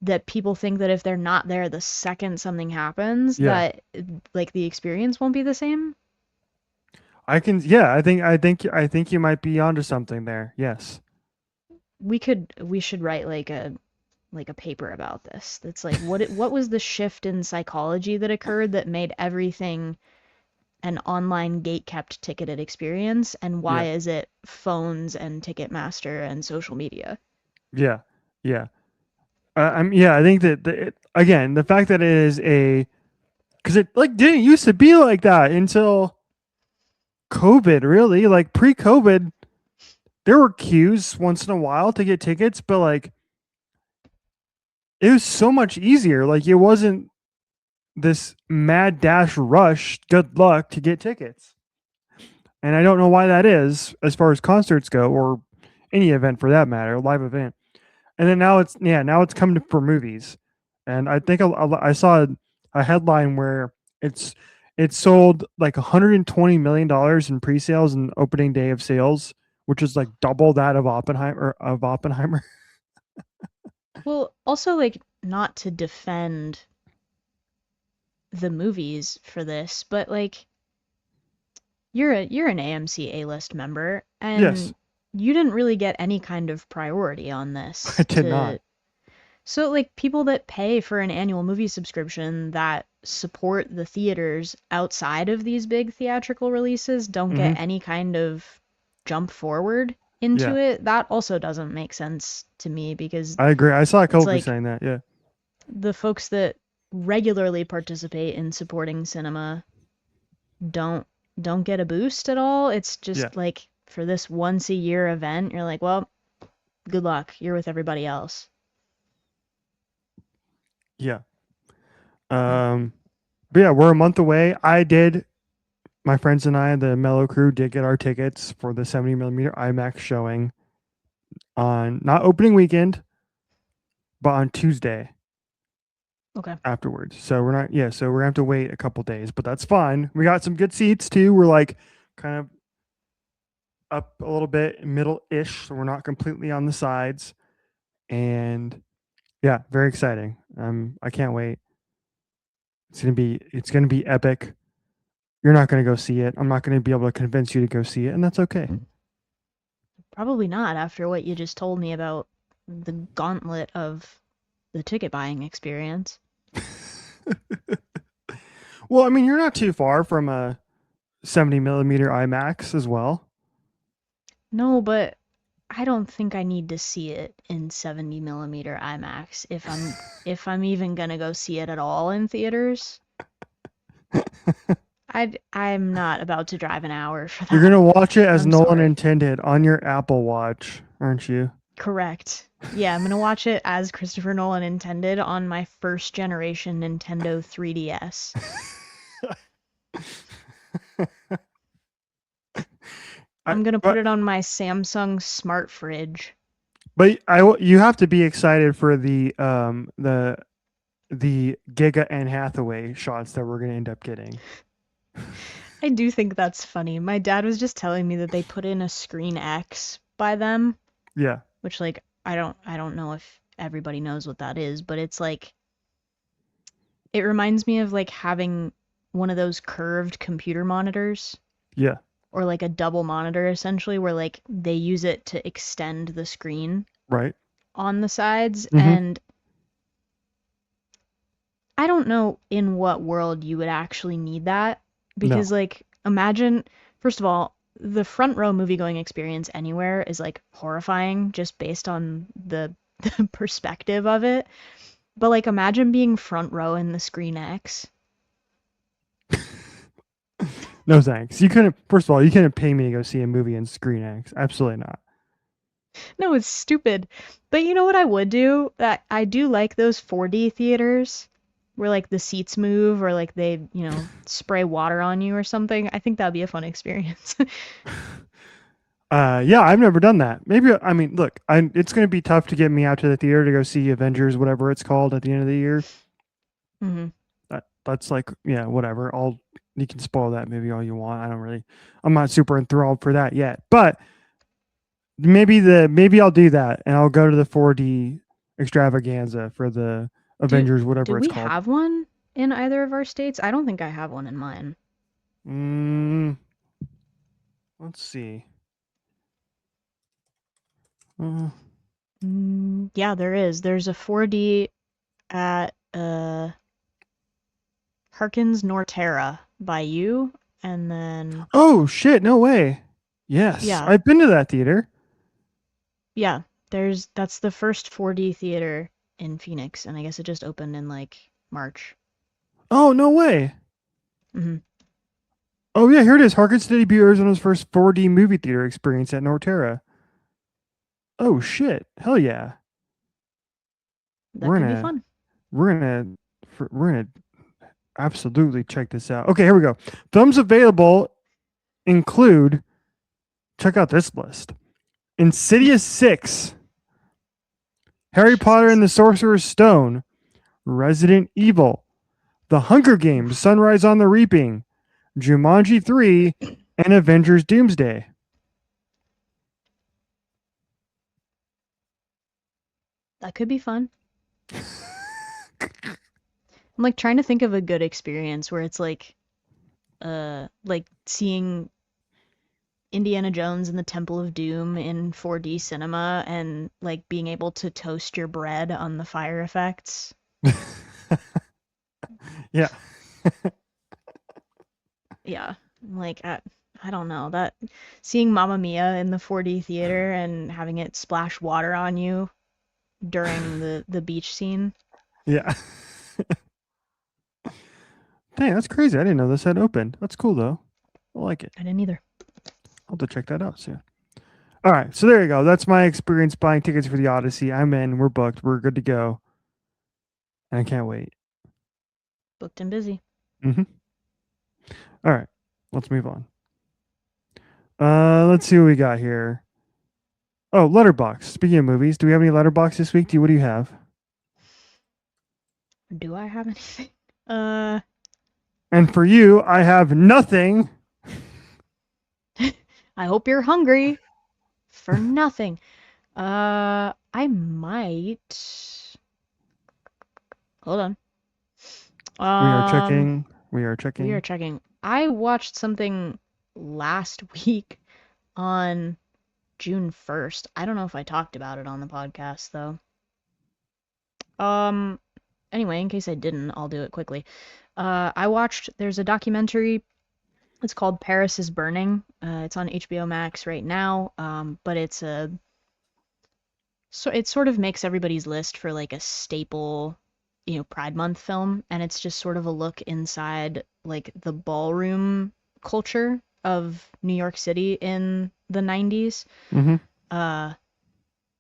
that people think that if they're not there the second something happens, Yeah. that like the experience won't be the same. I can. Yeah. I think you might be onto something there. Yes. We should write like a paper about this. That's like what was the shift in psychology that occurred that made everything an online gate-kept ticketed experience, and why Yeah. is it phones and Ticketmaster and social media? Yeah. Yeah. Yeah. I think that again the fact that it is a because it like didn't used to be like that until COVID. Really, like pre-COVID, there were queues once in a while to get tickets, but like it was so much easier. Like it wasn't this mad dash rush. Good luck to get tickets. And I don't know why that is as far as concerts go or any event for that matter, live event. And then now it's coming for movies. And I think I saw a headline where it's it sold like $120 million in pre-sales and opening day of sales, which is like double that of Oppenheimer. Well, also like not to defend the movies for this, but like you're an AMC A-list member Yes, and you didn't really get any kind of priority on I this did to not. so like people that pay for an annual movie subscription that support the theaters outside of these big theatrical releases don't get Hmm. any kind of jump forward into Yeah, it. That also doesn't make sense to me because I agree. I saw a it's couple people like saying that. Yeah, the folks that regularly participate in supporting cinema don't don't get a boost at all. It's yeah, just like for this once a year event, you're like, well, good luck. You're with everybody else. yeah. But yeah, we're a month away. My friends and I, the Mellow crew, did get our tickets for the 70 millimeter IMAX showing on not opening weekend, but on Tuesday Okay. afterwards. So we're not, yeah, so we're gonna have to wait a couple days, but that's fine. We got some good seats too. We're like kind of up a little bit middle ish, so we're not completely on the sides. And yeah, very exciting. I can't wait. It's gonna be epic. You're not gonna go see it. I'm not gonna be able to convince you to go see it, and that's okay. Probably not after what you just told me about the gauntlet of the ticket buying experience. Well, I mean, you're not too far from a 70 millimeter IMAX as well. No, but I don't think I need to see it in 70 millimeter IMAX if I'm even gonna go see it at all in theaters. I'm not about to drive an hour for You're that. gonna watch it as I'm Nolan sorry. intended on your Apple Watch, aren't you? Correct. Yeah, I'm gonna watch it as Christopher Nolan intended on my first generation Nintendo 3DS. I, I'm gonna put but it on my Samsung smart fridge. you have to be excited for the Giga and Hathaway shots that we're gonna end up getting. I do think that's funny. My dad was just telling me that they put in a Screen X by them, Yeah, which like I don't know if everybody knows what that is, but it's like it reminds me of like having one of those curved computer monitors yeah, or like a double monitor essentially where like they use it to extend the screen right. on the sides Hmm. and I don't know in what world you would actually need that No, because like imagine first of all the front row movie going experience anywhere is like horrifying just based on the perspective of it. But like imagine being front row in the Screen X. no thanks. You couldn't. First of all, you couldn't pay me to go see a movie in Screen X. Absolutely not. No, it's stupid. But you know what I would do? I do like those 4D theaters where like the seats move or like they, spray water on you or something. I think that'd be a fun experience. Yeah, I've never done that. Maybe I mean, look, it's going to be tough to get me out to the theater to go see Avengers, whatever it's called, at the end of the year. Hmm. That's like, yeah, whatever. You can spoil that movie all you want. I'm not super enthralled for that yet. But maybe I'll do that and I'll go to the 4D extravaganza for the Do Avengers, do whatever it's we called. have one in either of our states? I don't think I have one in mine. Mm, let's see. Uh, Yeah, there is. There's a 4D at Harkins Norterra by you, and then oh shit! No way. Yes, yeah, I've been to that theater. yeah. That's the first 4D theater in Phoenix, and I guess it just opened in like March. Oh no way. Hmm. Oh yeah, here it is. Harkins debut Arizona's first 4D movie theater experience at Norterra. Oh shit! Hell yeah! That We're could be gonna fun. we're gonna we're gonna absolutely check this out. Okay, here we go. Films available include, check out this list: Insidious 6, Harry Potter and Jesus. the Sorcerer's Stone, Resident Evil, The Hunger Games: Oof. Sunrise on the Reaping, Jumanji 3, and Avengers: Doomsday. That could be fun. I'm like trying to think of a good experience where it's like seeing Indiana Jones and the Temple of Doom in 4D cinema and like being able to toast your bread on the fire effects. Yeah. Yeah, like I don't know that seeing Mamma Mia in the 4D theater and having it splash water on you during the beach scene. Yeah. Dang, that's crazy. I didn't know this had opened. That's cool though. I like it. I didn't either. I'll have to check that out soon. All right, so there you go. That's my experience buying tickets for the Odyssey. I'm in. We're booked. We're good to go, and I can't wait. Booked and busy. Hmm. All right, let's move on. Let's see what we got here. Oh, Letterbox. Speaking of movies, do we have any Letterbox this week? What do you have? Do I have anything? Uh, And for you, I have nothing. I hope you're hungry for nothing. I might. Hold on. We are Um, checking. We are we are checking. checking. I watched something last week on June 1st. I don't know if I talked about it on the podcast though. Um, anyway, in case I didn't, I'll do it quickly. I watched, there's a documentary. It's called Paris is Burning. It's on HBO Max right now. But so it sort of makes everybody's list for like a staple, Pride Month film, and it's just sort of a look inside like the ballroom culture of New York City in the 90s. Mm-hmm. Uh,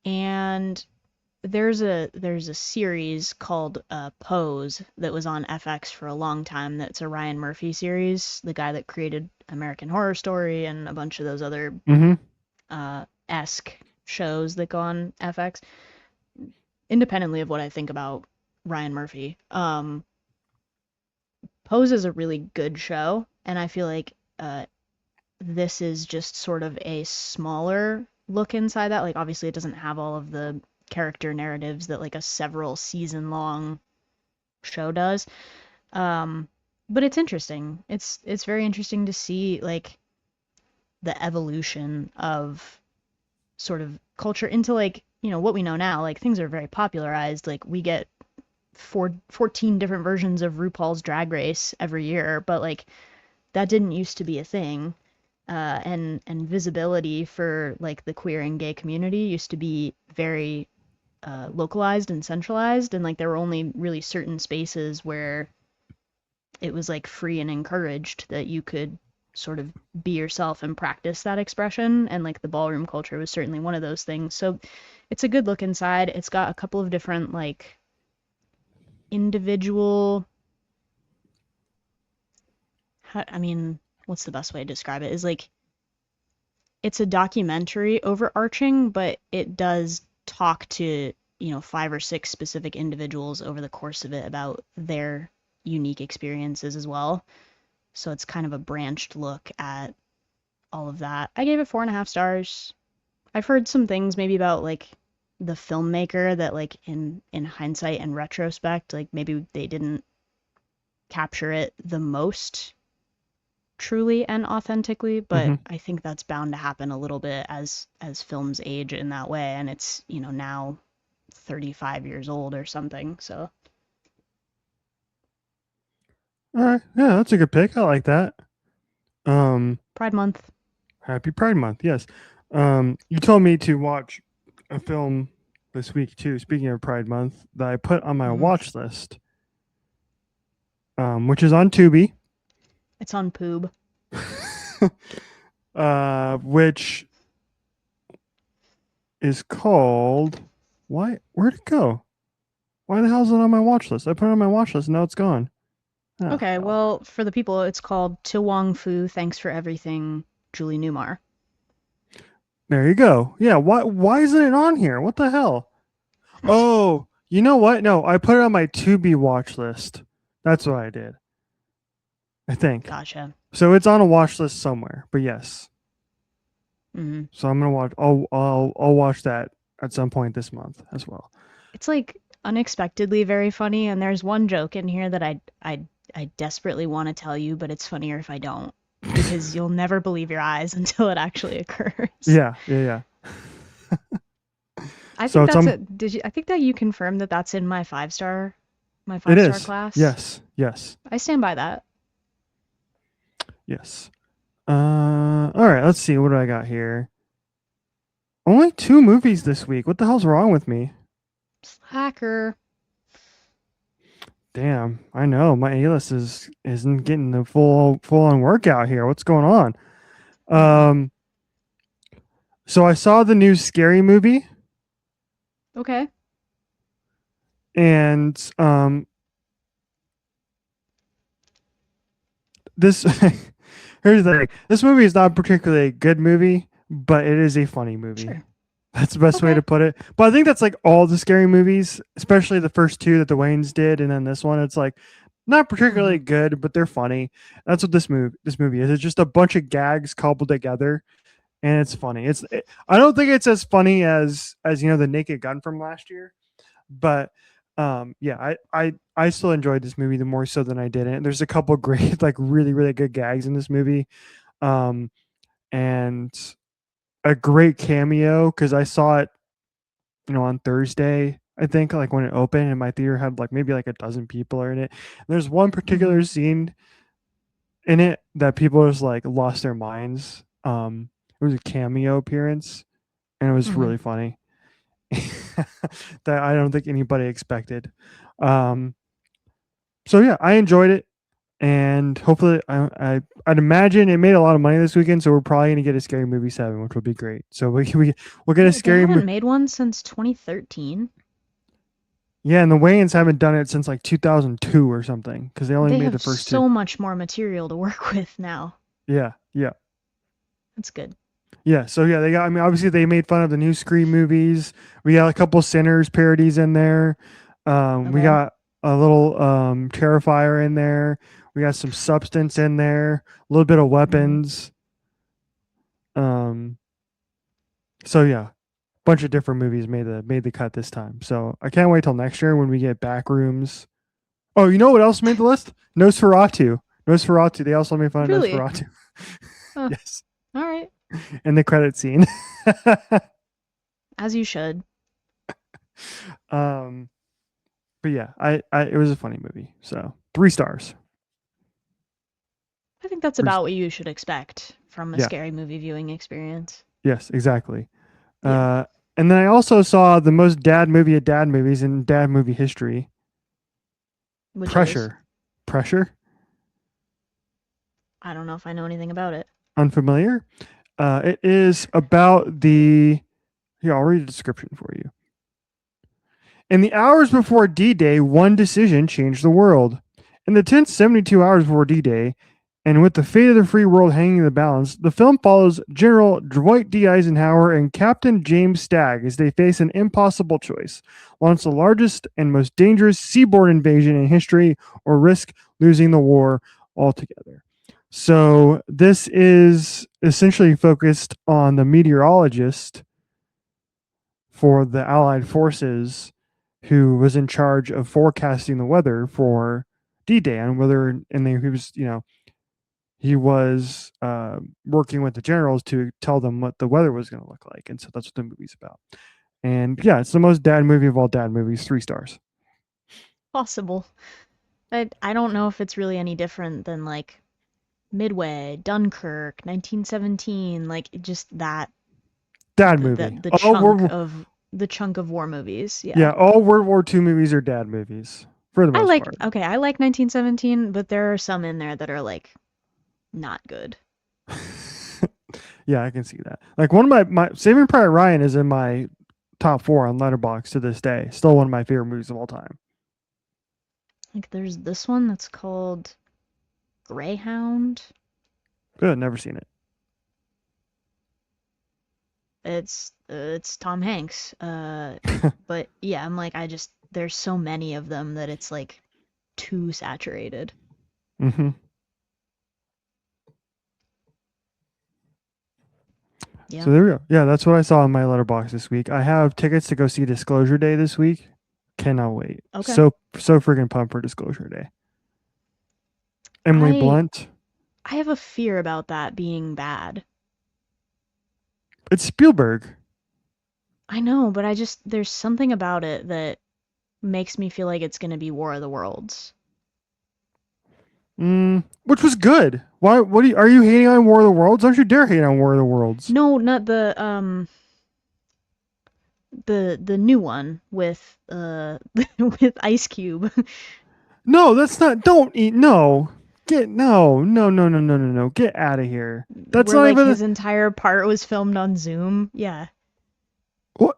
and there's a series called Pose that was on FX for a long time. That's a Ryan Murphy series, the guy that created American Horror Story and a bunch of those other Mm-hmm. esque shows that go on FX. Independently of what I think about Ryan Murphy, Pose is a really good show, and I feel like this is just sort of a smaller look inside that. Like obviously it doesn't have all of the character narratives that like a several season long show does. Um, but it's interesting. It's very interesting to see like the evolution of sort of culture into like, what we know now. Like things are very popularized. Like we get 14 different versions of RuPaul's Drag Race every year, but like that didn't used to be a thing. And visibility for like the queer and gay community used to be very localized and centralized, and like there were only really certain spaces where it was like free and encouraged that you could sort of be yourself and practice that expression, and like the ballroom culture was certainly one of those things. So it's a good look inside. It's got a couple of different like individual, I mean, what's the best way to describe it, is like it's a documentary overarching, but it does talk to, five or six specific individuals over the course of it about their unique experiences as well. So it's kind of a branched look at all of that. I gave it 4.5 stars. I've heard some things maybe about like the filmmaker that like in hindsight and retrospect, like maybe they didn't capture it the most truly and authentically, but Mm-hmm. I think that's bound to happen a little bit as films age in that way, and it's, now 35 years old or something. So All right. Yeah, that's a good pick. I like that. Um, Pride Month. Happy Pride Month. Yes. You told me to watch a film this week too. Speaking of Pride Month, that I put on my Hmm. watch list, which is on Tubi, It's on Poob. which is called. Why? Where'd it go? Why the hell is it on my watch list? I put it on my watch list. Now it's gone. Oh Okay, hell. well, for the people, it's called To Wong Fu, Thanks for Everything, Julie Newmar. There you go. Yeah. Why isn't it on here? What the hell? Oh, you know what? No, I put it on my Tubi watch list. That's what I did. I think. Gotcha. So it's on a watch list somewhere. But yes. Hmm. So I'm gonna watch. I'll watch that at some point this month as well. it's like unexpectedly very funny, and there's one joke in here that I desperately want to tell you, but it's funnier if I don't because you'll never believe your eyes until it actually occurs. Yeah, yeah, yeah. I So think it's that's it. Did you? I think that you confirmed that that's in my it 5-star is. class. Yes, yes, I stand by that. yes. All right. Let's see. What do I got here? Only 2 movies this week. What the hell's wrong with me? Slacker. Damn, I know my A list isn't getting the full on workout here. What's going on? No. Um, so I saw the new Scary Movie, Okay. and this here's the thing. This movie is not particularly a good movie, but it is a funny movie. Sure. That's the best way to Okay. put it. But I think that's like all the scary movies, especially the first two that the Wayans did, and then this one. It's like not particularly Hmm. good, but they're funny. That's what this movie is. It's just a bunch of gags cobbled together, and it's funny. I don't think it's as funny as the Naked Gun from last year, but yeah, I still enjoyed this movie the more so than I didn't. There's a couple great like really really good gags in this movie, um, and a great cameo because I saw it on Thursday. I think like when it opened and my theater had like maybe like a dozen people are in it. And there's one particular Hmm. scene in it that people just like lost their minds. It was a cameo appearance and it was Hmm. really funny. That I don't think anybody expected. Um, so yeah, I enjoyed it, and hopefully, I'd imagine it made a lot of money this weekend. So we're probably gonna get a Scary Movie 7, which will be great. So we'll get a They scary. haven't made one since 2013. Yeah, and the Wayans haven't done it since like 2002 or something because they only They made the have first two. so much more material to work with now. Yeah, yeah, That's good. yeah. So yeah, they got. I mean, obviously they made fun of the new Scream movies. We got a couple Sinners parodies in there. We Okay. got a little Terrifier in there. We got some Substance in there. A little bit of Hmm. Weapons. Um, so yeah, bunch of different movies made the cut this time. So I can't wait till next year when we get Backrooms. Oh, you know what else made the list? Nosferatu. Nosferatu. They also made fun of Really? Nosferatu. Huh. Yes, All right. in the credit scene. As you should. um, but yeah, I it was a funny movie. So 3 stars. I think that's Three, about what you should expect from a yeah. scary movie viewing experience. Yes, exactly. Yeah. Uh, and then I also saw the most dad movie of dad movies in dad movie history. Which is, Pressure. Pressure. I don't know if I know anything about it. Unfamiliar. It is about the. Here, I'll read the description for you. In the hours before D Day, one decision changed the world. In the tense 72 hours before D Day, and with the fate of the free world hanging in the balance, the film follows General Dwight D. Eisenhower and Captain James Stagg as they face an impossible choice: launch the largest and most dangerous seaborne invasion in history, or risk losing the war altogether. So, this is essentially focused on the meteorologist for the Allied forces who was in charge of forecasting the weather for D-Day and he was working with the generals to tell them what the weather was going to look like, and so that's what the movie's about. And yeah, it's the most dad movie of all dad movies. 3 stars. Possible. I don't know if it's really any different than like Midway, Dunkirk, 1917, like just that Dad the movie. the All chunk of the chunk of war movies. Yeah. yeah, all World War II movies are dad movies for the most part. I like 1917, but there are some in there that are like not good. Yeah, I can see that. Like one of my Saving Private Ryan is in my top 4 on Letterboxd to this day. Still one of my favorite movies of all time. Like there's this one that's called Greyhound. Good, never seen it. It's Tom Hanks. But yeah, I'm like I just there's so many of them that it's like too saturated. Hmm. Yeah. So there we go. Yeah, that's what I saw on my letterbox this week. I have tickets to go see Disclosure Day this week cannot wait. Okay. So freaking pumped for Disclosure Day. Emily I Blunt. I have a fear about that being bad. It's Spielberg. I know, but there's something about it that makes me feel like it's going to be War of the Worlds. Which was good. Why? What are you hating on War of the Worlds? Don't you dare hate on War of the Worlds. No, not the new one with with Ice Cube. No, that's not. Don't eat. No, get no. Get out of here. That's Where not like even his entire part was filmed on Zoom. Yeah. what.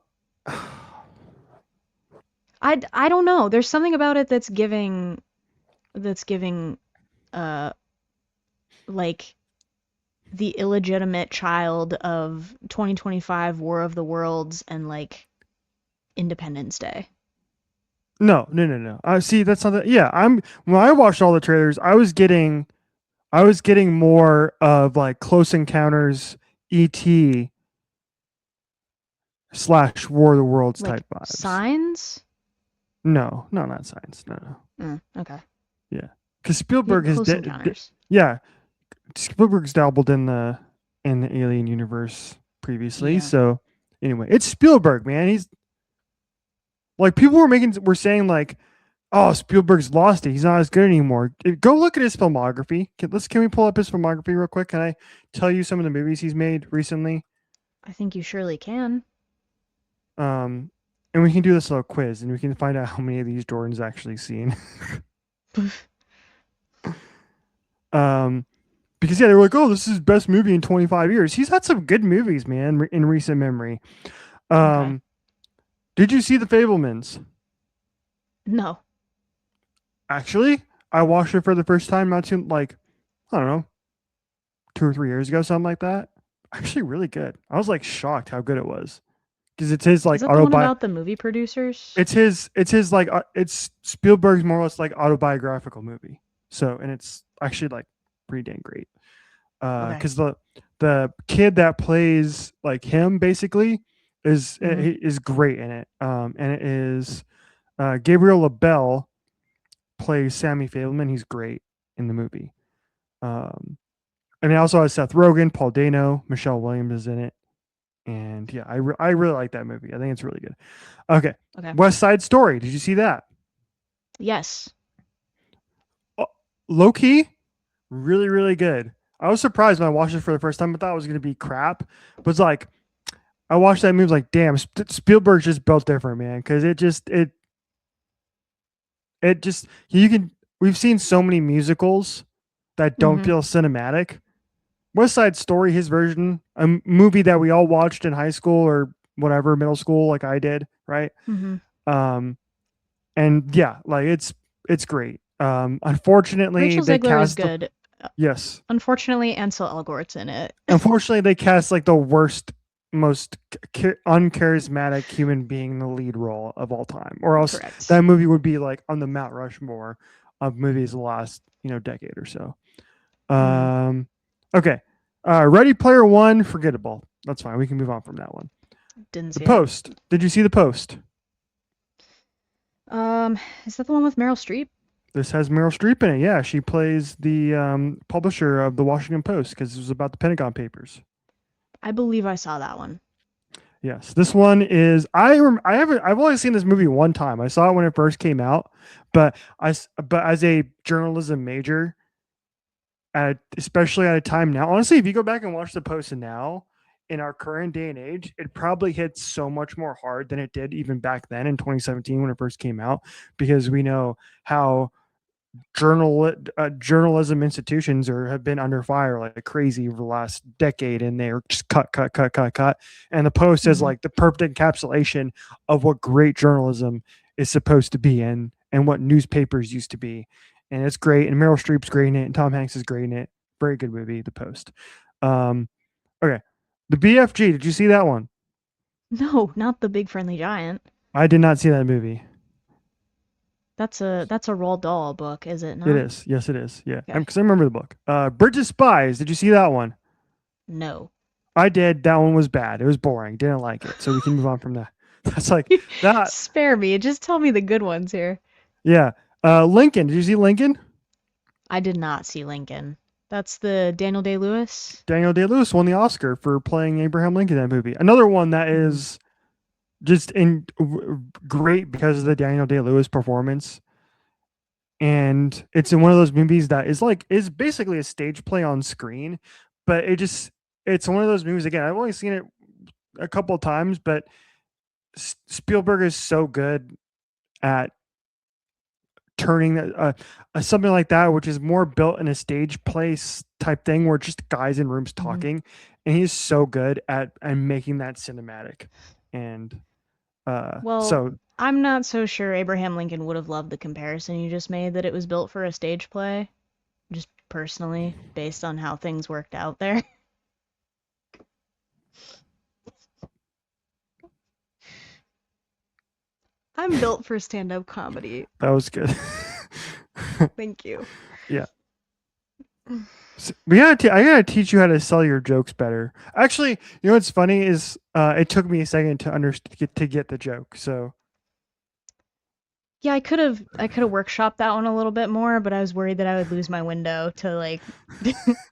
I don't know. There's something about it that's giving uh like the illegitimate child of 2025 War of the Worlds and like Independence Day. No. See, that's not that. Yeah, I'm. When I watched all the trailers, I was getting more of like Close Encounters, ET slash War of the Worlds Like type vibes. Signs? No, no, not science. No. Okay. Yeah, because Spielberg has Close Encounters. yeah, Spielberg's dabbled in the Alien universe previously. Yeah. So anyway, it's Spielberg, man. He's like people were saying like, oh, Spielberg's lost it. He's not as good anymore. Go look at his filmography. Can we pull up his filmography real quick? Can I tell you some of the movies he's made recently? I think you surely can. Um, and we can do this little quiz, and we can find out how many of these Jordan's actually seen. um, because yeah, they were like, oh, this is his best movie in 25 years. He's had some good movies, man, in recent memory. Okay. Um, did you see The Fablemans? No. Actually, I watched it for the first time not too like I don't know 2 or 3 years ago, something like that. Actually, really good. I was like shocked how good it was because it's his Is like that the one autobi. about the movie producers? It's his like it's Spielberg's more or less like autobiographical movie. So and it's actually like pretty dang great. Okay. Because the kid that plays like him basically Mm-hmm. is great in it. And it is Gabriel LaBelle plays Sammy Fableman. He's great in the movie. Um, and it also has Seth Rogen, Paul Dano, Michelle Williams is in it. And yeah, I really like that movie. I think it's really good. Okay. Okay. West Side Story. Did you see that? Yes. Oh, low key, really, really good. I was surprised when I watched it for the first time. I thought it was going to be crap. But it's like, I watched that movie like, damn, Spielberg just built different, man. Because it just, we've seen so many musicals that don't Mm-hmm. feel cinematic. West Side Story, his version, a movie that we all watched in high school or whatever, middle school, like I did, right? Mm-hmm. Um, and yeah, like it's great. Unfortunately, Rachel they Zegler is cast good. yes. Unfortunately, Ansel Elgort's in it. Unfortunately, they cast like the worst, most uncharismatic human being in the lead role of all time, or else Correct. that movie would be like on the Mount Rushmore of movies the last decade or so. Mm-hmm. Um, okay. Ready Player One, forgettable. That's fine. We can move on from that one. Didn't The see it. Post. Did you see The Post? Is that the one with Meryl Streep? This has Meryl Streep in it. Yeah, she plays the publisher of the Washington Post because it was about the Pentagon Papers. I believe I saw that one. Yes, this one is. I haven't. I've only seen this movie one time. I saw it when it first came out, but as a journalism major, especially at a time now. Honestly, if you go back and watch The Post now, in our current day and age, it probably hits so much more hard than it did even back then in 2017 when it first came out, because we know how journalism institutions have been under fire like crazy over the last decade, and they're just cut. And The Post is Mm-hmm. like the perfect encapsulation of what great journalism is supposed to be and what newspapers used to be. And it's great. And Meryl Streep's great in it, and Tom Hanks is great in it. Very good movie, The Post. Okay. The BFG, did you see that one? No, not the Big Friendly Giant. I did not see that movie. That's a Roald Dahl book, is it It not? is. Yes, it is. Yeah. Okay. Because I remember the book. Bridge of Spies, did you see that one? No. I did. That one was bad. It was boring. Didn't like it. So we can move on from that. That's like that. Spare me. Just tell me the good ones here. Yeah. Lincoln. Did you see Lincoln? I did not see Lincoln. That's the Daniel Day-Lewis. Daniel Day-Lewis won the Oscar for playing Abraham Lincoln in that movie. Another one that Mhm. is just great because of the Daniel Day-Lewis performance. And it's in one of those movies that is basically a stage play on screen, but it's one of those movies again. I've only seen it a couple of times, but Spielberg is so good at turning something like that, which is more built in a stage place type thing, where just guys in rooms Mhm. talking, and he's so good at making that cinematic. And Well, so I'm not so sure Abraham Lincoln would have loved the comparison you just made that it was built for a stage play, just personally, based on how things worked out there. I'm built for stand-up comedy. that was good. Thank you. Yeah. I gotta teach you how to sell your jokes better. Actually, you know what's funny is it took me a second to get the joke. So Yeah, I could have workshopped that one a little bit more, but I was worried that I would lose my window to like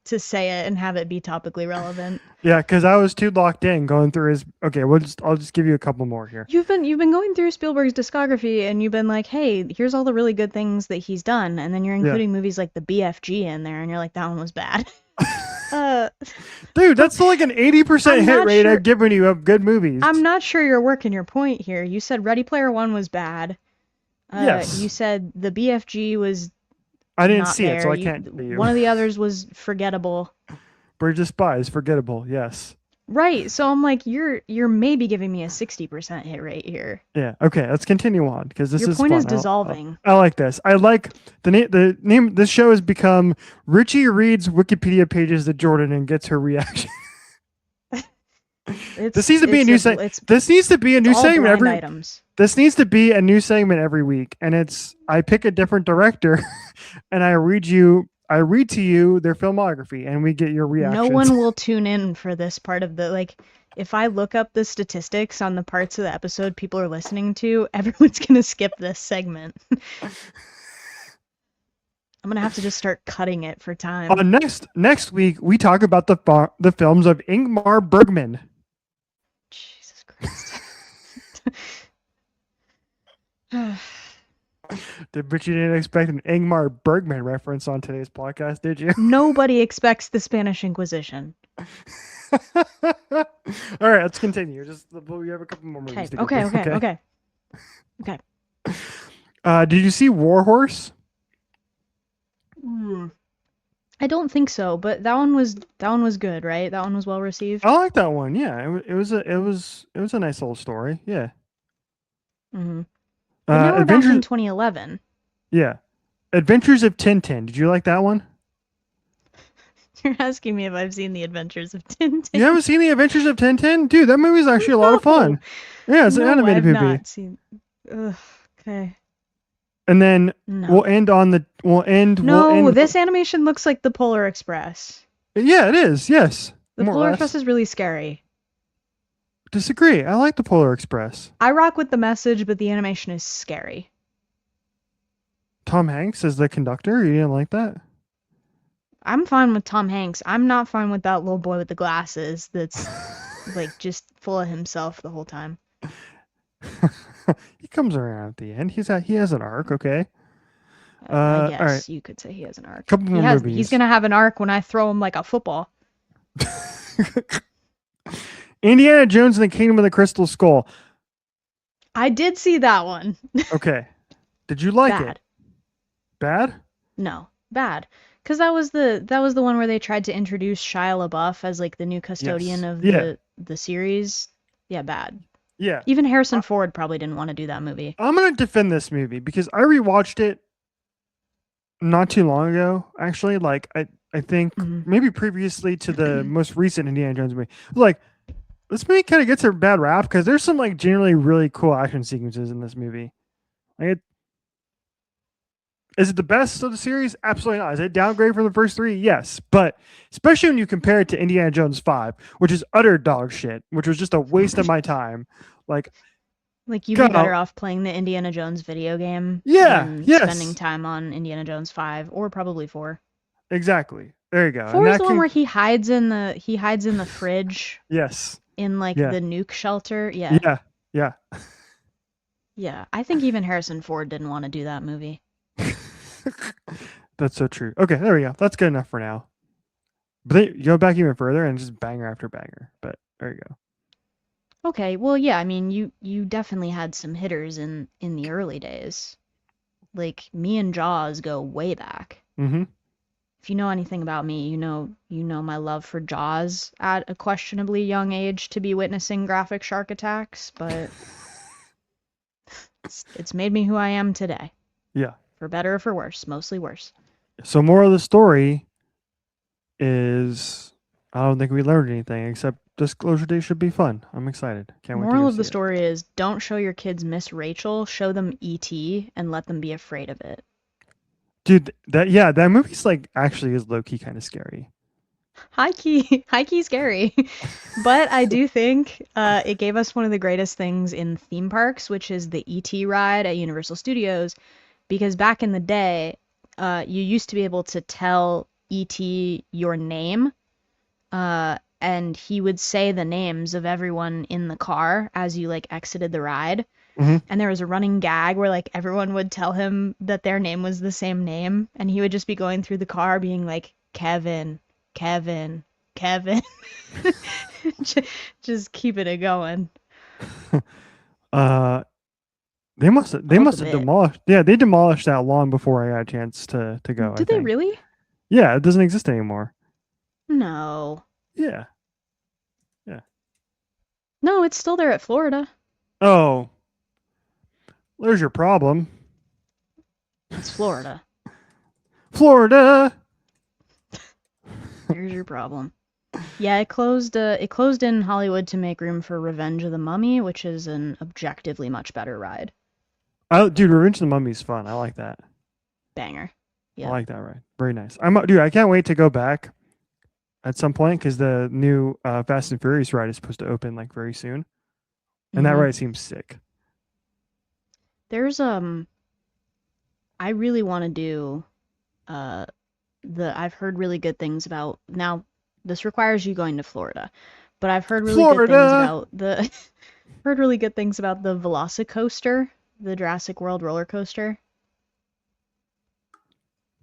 to say it and have it be topically relevant. yeah, because I was too locked in going through his. Okay, I'll just give you a couple more here. You've been going through Spielberg's discography and you've been like, "Hey, here's all the really good things that he's done." And then you're Yeah, including movies like the BFG in there and you're like, "That one was bad." Uh dude, that's still like an 80% I'm hit not rate I've sure given you of good movies. I'm not sure you're working your point here. You said Ready Player One was bad. You Yes, said the BFG was I didn't not see it, so there. I You can't tell you. one of the others was forgettable. Bridge of Spies, forgettable. Yes. Right, so I'm like, you're maybe giving me a 60% hit rate here. Yeah. Okay. Let's continue on because this Your is point is fun. dissolving. I like this. I like the name. This show has become Richie reads Wikipedia pages to Jordan and gets her reaction. This needs to be a new segment. It's This needs to be a new all segment blind every. items. This needs to be a new segment every week, and it's I pick a different director, and I read to you their filmography, and we get your No reactions. one will tune in for this part of the like if I look up the statistics on the parts of the episode people are listening to, everyone's gonna skip this segment. I'm gonna have to just start cutting it for time. Next week, we talk about the films of Ingmar Bergman. Jesus Christ. But you didn't expect an Ingmar Bergman reference on today's podcast, did you? Nobody expects the Spanish Inquisition. All right, let's continue. We have a couple more movies Okay, to get okay, through. okay, okay. Okay. Did you see Warhorse? Hmm. I don't think so, but that one was good, right? That one was well received. I like that one. Yeah, it was a nice little story. Yeah. Hmm. But now we're back in Adventures. 2011. Yeah, Adventures of Tintin. Did you like that one? You're asking me if I've seen The Adventures of You Tintin. haven't seen the Adventures of Tintin, dude? That movie's actually a lot of No, fun. Yeah, it's an no, animated I've movie. not seen. Ugh, okay, And then no, we'll no. end. This animation looks like the Polar Express. Yeah, it is. Yes, The more or Polar Express less. is really scary. Disagree. I like the Polar Express. I rock with the message, but the animation is scary. Tom Hanks as the conductor. You didn't like that? I'm fine with Tom Hanks. I'm not fine with that little boy with the glasses that's like just full of himself the whole time. He comes around at the end. He has an arc. Okay. I All right. guess you could say he has an arc. Couple more He's movies. gonna have an arc when I throw him like a football. Indiana Jones and the Kingdom of the Crystal Skull. I did see that one. Okay. Did you like Bad. it? Bad? No, bad. Because that was the one where they tried to introduce Shia LaBeouf as like the new custodian Yes. of Yeah. the series. Yeah, bad. Yeah. Even Harrison Ford probably didn't want to do that movie. I'm gonna defend this movie because I rewatched it not too long ago. Actually, like I think Hmm. maybe previously to the most recent Indiana Jones movie. Like this movie kind of gets a bad rap because there's some like generally really cool action sequences in this movie. Like, is it the best of the series? Absolutely not. Is it downgrade from the first three? Yes, but especially when you compare it to Indiana Jones 5, which is utter dog shit, which was just a waste of my time. Like Like you'd be better Go. off playing the Indiana Jones video game Yeah. than spending Yes. time on Indiana Jones 5 or probably 4. Exactly. There you go. And 4 is that the one can. where he hides in the fridge Yes. in like Yeah. the nuke shelter. Yeah. Yeah. Yeah. Yeah. I think even Harrison Ford didn't want to do that movie. That's so true. Okay, there we go. That's good enough for now. But then you go back even further and just banger after banger. But there you go. Okay, well yeah, I mean you definitely had some hitters in the early days. Like me and Jaws go way back. Mm-hmm. If you know anything about me, you know my love for Jaws at a questionably young age to be witnessing graphic shark attacks, but it's made me who I am today. Yeah. For better or for worse, mostly worse. So more of the story is I don't think we learned anything except Disclosure Day should be fun. I'm excited. Can't wait to go Moral of the see it. story is don't show your kids Miss Rachel, show them E.T. and let them be afraid of it. Dude, that movie's like actually is low key kind of scary. High key scary. But I do think it gave us one of the greatest things in theme parks, which is the E.T. ride at Universal Studios. Because back in the day, you used to be able to tell E.T. your name, and he would say the names of everyone in the car as you like exited the ride. Mm-hmm. And there was a running gag where like everyone would tell him that their name was the same name, and he would just be going through the car being like, Kevin, Kevin, Kevin. Just keeping it going. uh, they must have I love the bit. demolished. Yeah, they demolished that long before I got a chance to go. I Did they think. really? Yeah, it doesn't exist anymore. No. Yeah. Yeah. No, it's still there at Florida. Oh, there's your problem. It's Florida. Florida. There's your problem. Yeah, it closed. It closed in Hollywood to make room for Revenge of the Mummy, which is an objectively much better ride. Oh, dude, Revenge of the Mummy's fun. I like that. Banger. I Yep. like that ride. Very nice. Dude. I can't wait to go back at some point because the new Fast and Furious ride is supposed to open like very soon, and that hmm ride seems sick. There's I really want to do uh I've heard really good things about now. This requires you going to Florida, but I've heard really good things Florida. about the heard really good things about the Velocicoaster, the Jurassic World roller coaster.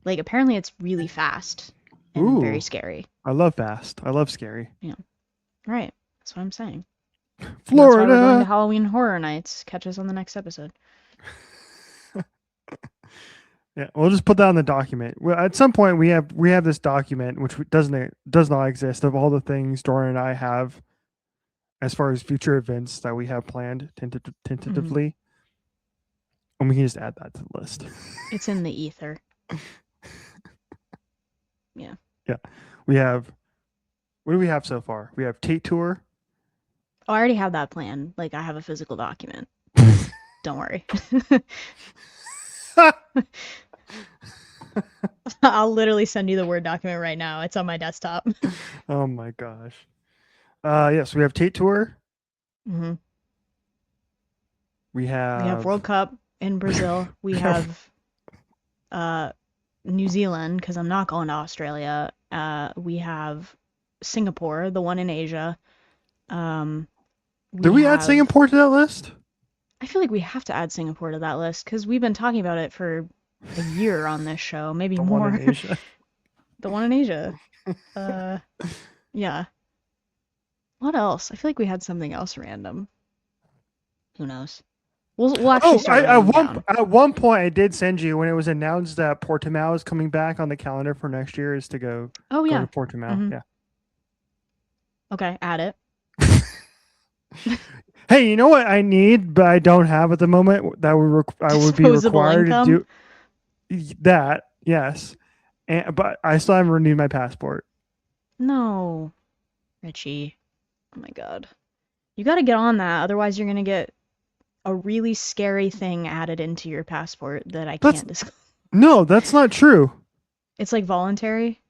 Like apparently it's really fast and very Ooh, scary. I love fast. I love scary. Yeah. Right. That's what I'm saying. And that's why we're going to Florida. Halloween Horror Nights. Catch us on the next episode. Yeah, we'll just put that on the document. Well, at some point we have this document which does not exist of all the things Dorian and I have as far as future events that we have planned Mhm. tentatively, and we can just add that to the list. It's in the ether. Yeah. Yeah, we have. What do we have so far? We have Tate tour. Oh, I already have that plan. Like I have a physical document. Don't worry. I'll literally send you the Word document right now. It's on my desktop. Oh my gosh. Yes, we have Tate tour. hmm We We have have. World Cup in Brazil. We have uh, New Zealand because I'm not going to Australia. We have Singapore, the one in Asia. Um, Did we we add have. Singapore to that list? I feel like we have to add Singapore to that list because we've been talking about it for a year on this show, maybe The one in more. Asia. The one in Asia. Uh, yeah. What else? I feel like we had something else random. Who knows? We'll actually Oh, start writing them down. at one point I did send you when it was announced that Portimao is coming back on the calendar for next year is to Oh go yeah. to Portimao. hmm Yeah. Okay, add it. Hey, you know what I need, but I don't have at the moment that I would be Disposable required to income. do that. Yes, but I still haven't renewed my passport. No, Richie. Oh my God. You got to get on that, otherwise you're gonna get a really scary thing added into your passport that I That's can't disclose. no, that's not true. It's like voluntary.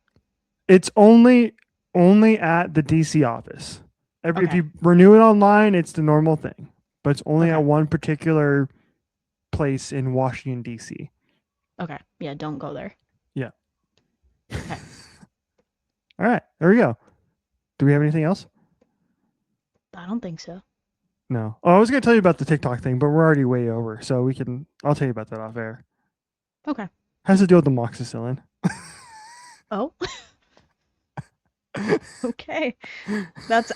It's only at the DC office. If Okay. you renew it online, it's the normal thing. but it's only Okay. at one particular place in Washington D.C. Okay. Yeah, don't go there. Yeah. Okay. All right, there we go. Do we have anything else? I don't think so. No. Oh, I was going to tell you about the TikTok thing, but we're already way over, so we can. I'll tell you about that off air. Okay. Has to do with the amoxicillin. Oh, okay.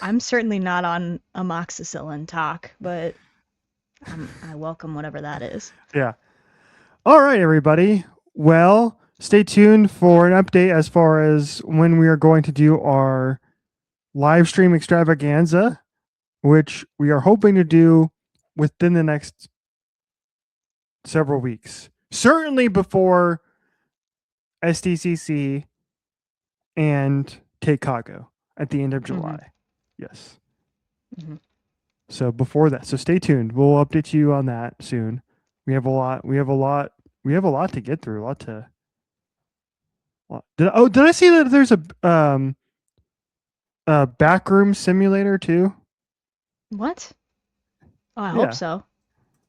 I'm certainly not on amoxicillin talk, but I welcome whatever that is. Yeah. All right, everybody. Well, stay tuned for an update as far as when we are going to do our live stream extravaganza, which we are hoping to do within the next several weeks. Certainly before SDCC and Chicago at the end of Mm-hmm. July. Yes. Mm-hmm. So before that. So stay tuned. We'll update you on that soon. We have a lot. We have a lot. We have a lot to get through. A lot to. Did I see that there's a backroom simulator too? What? Oh, I hope Yeah. so.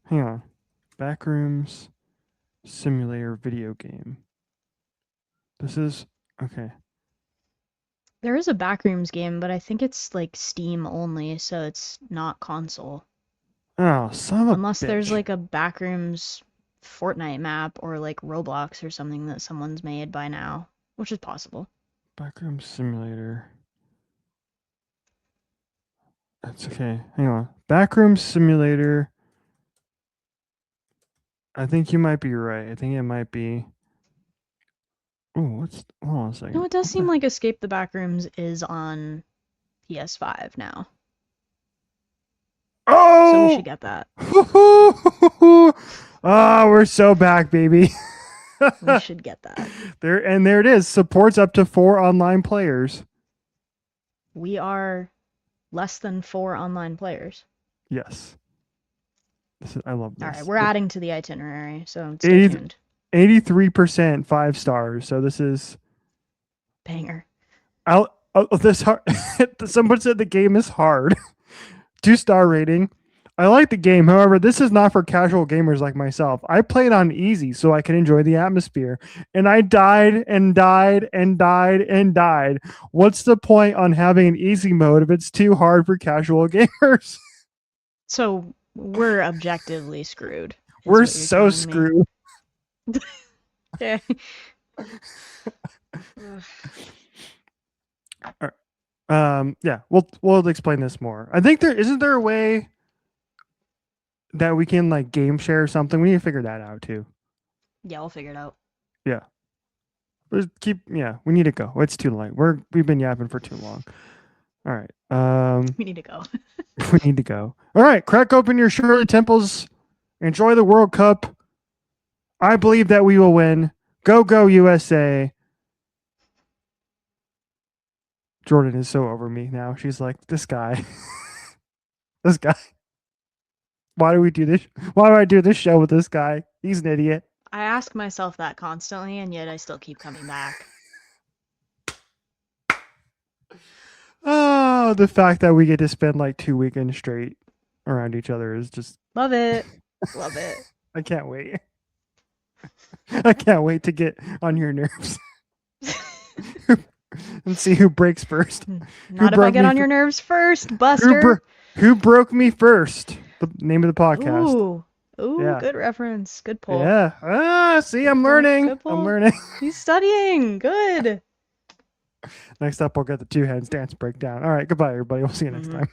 Hang on. Backrooms simulator video game. This is okay. There is a Backrooms game, but I think it's like Steam only, so it's not console. Oh, son of a Unless there's bitch. like a Backrooms Fortnite map or like Roblox or something that someone's made by now, which is possible. Backroom simulator. That's okay. Hang on. Backroom simulator. I think you might be right. I think it might be. Oh, what's? Hold on a No, second. it does What seem the? like Escape the Backrooms is on PS5 now, so we should Oh! get that. Ah, we're so back, baby. We should get that. There it is. Supports up to 4 online players. We are less than 4 online players. Yes. I love All right, this. we're adding to the itinerary, so stay 80, tuned. 83% 5 stars. So this is Banger. out. Oh, this hard. Someone said the game is hard. 2-star rating. I like the game. However, this is not for casual gamers like myself. I played on easy so I can enjoy the atmosphere. And I died and died and died and died. What's the point on having an easy mode if it's too hard for casual gamers? So we're objectively screwed, is We're what you're so telling me. screwed. Okay. Yeah, we'll explain this more. I think there isn't there a way that we can like game share something. We need to figure that out too. Yeah, we'll figure it out. Yeah. We need to go. It's too late. We've been yapping for too long. All right. We need to go. We need to go. All right, crack open your Shirley Temples. Enjoy the World Cup. I believe that we will win. Go USA. Jordan is so over me now. She's like, this guy. This guy. Why do we do this? Why do I do this show with this guy? He's an idiot. I ask myself that constantly, and yet I still keep coming back. Oh, the fact that we get to spend like 2 weekends straight around each other is just. Love it. Love it. I can't wait. I can't wait to get on your nerves and see who breaks first. Not if I get on your nerves first, Buster. Who broke me first? The name of the podcast. Ooh. Ooh, Yeah. Good reference. Good pull. Yeah. See, I'm pull, learning. good pull. I'm learning. He's studying. Good. Next up, I'll get the 2 hands dance breakdown. All right. Goodbye, everybody. We'll see you next time.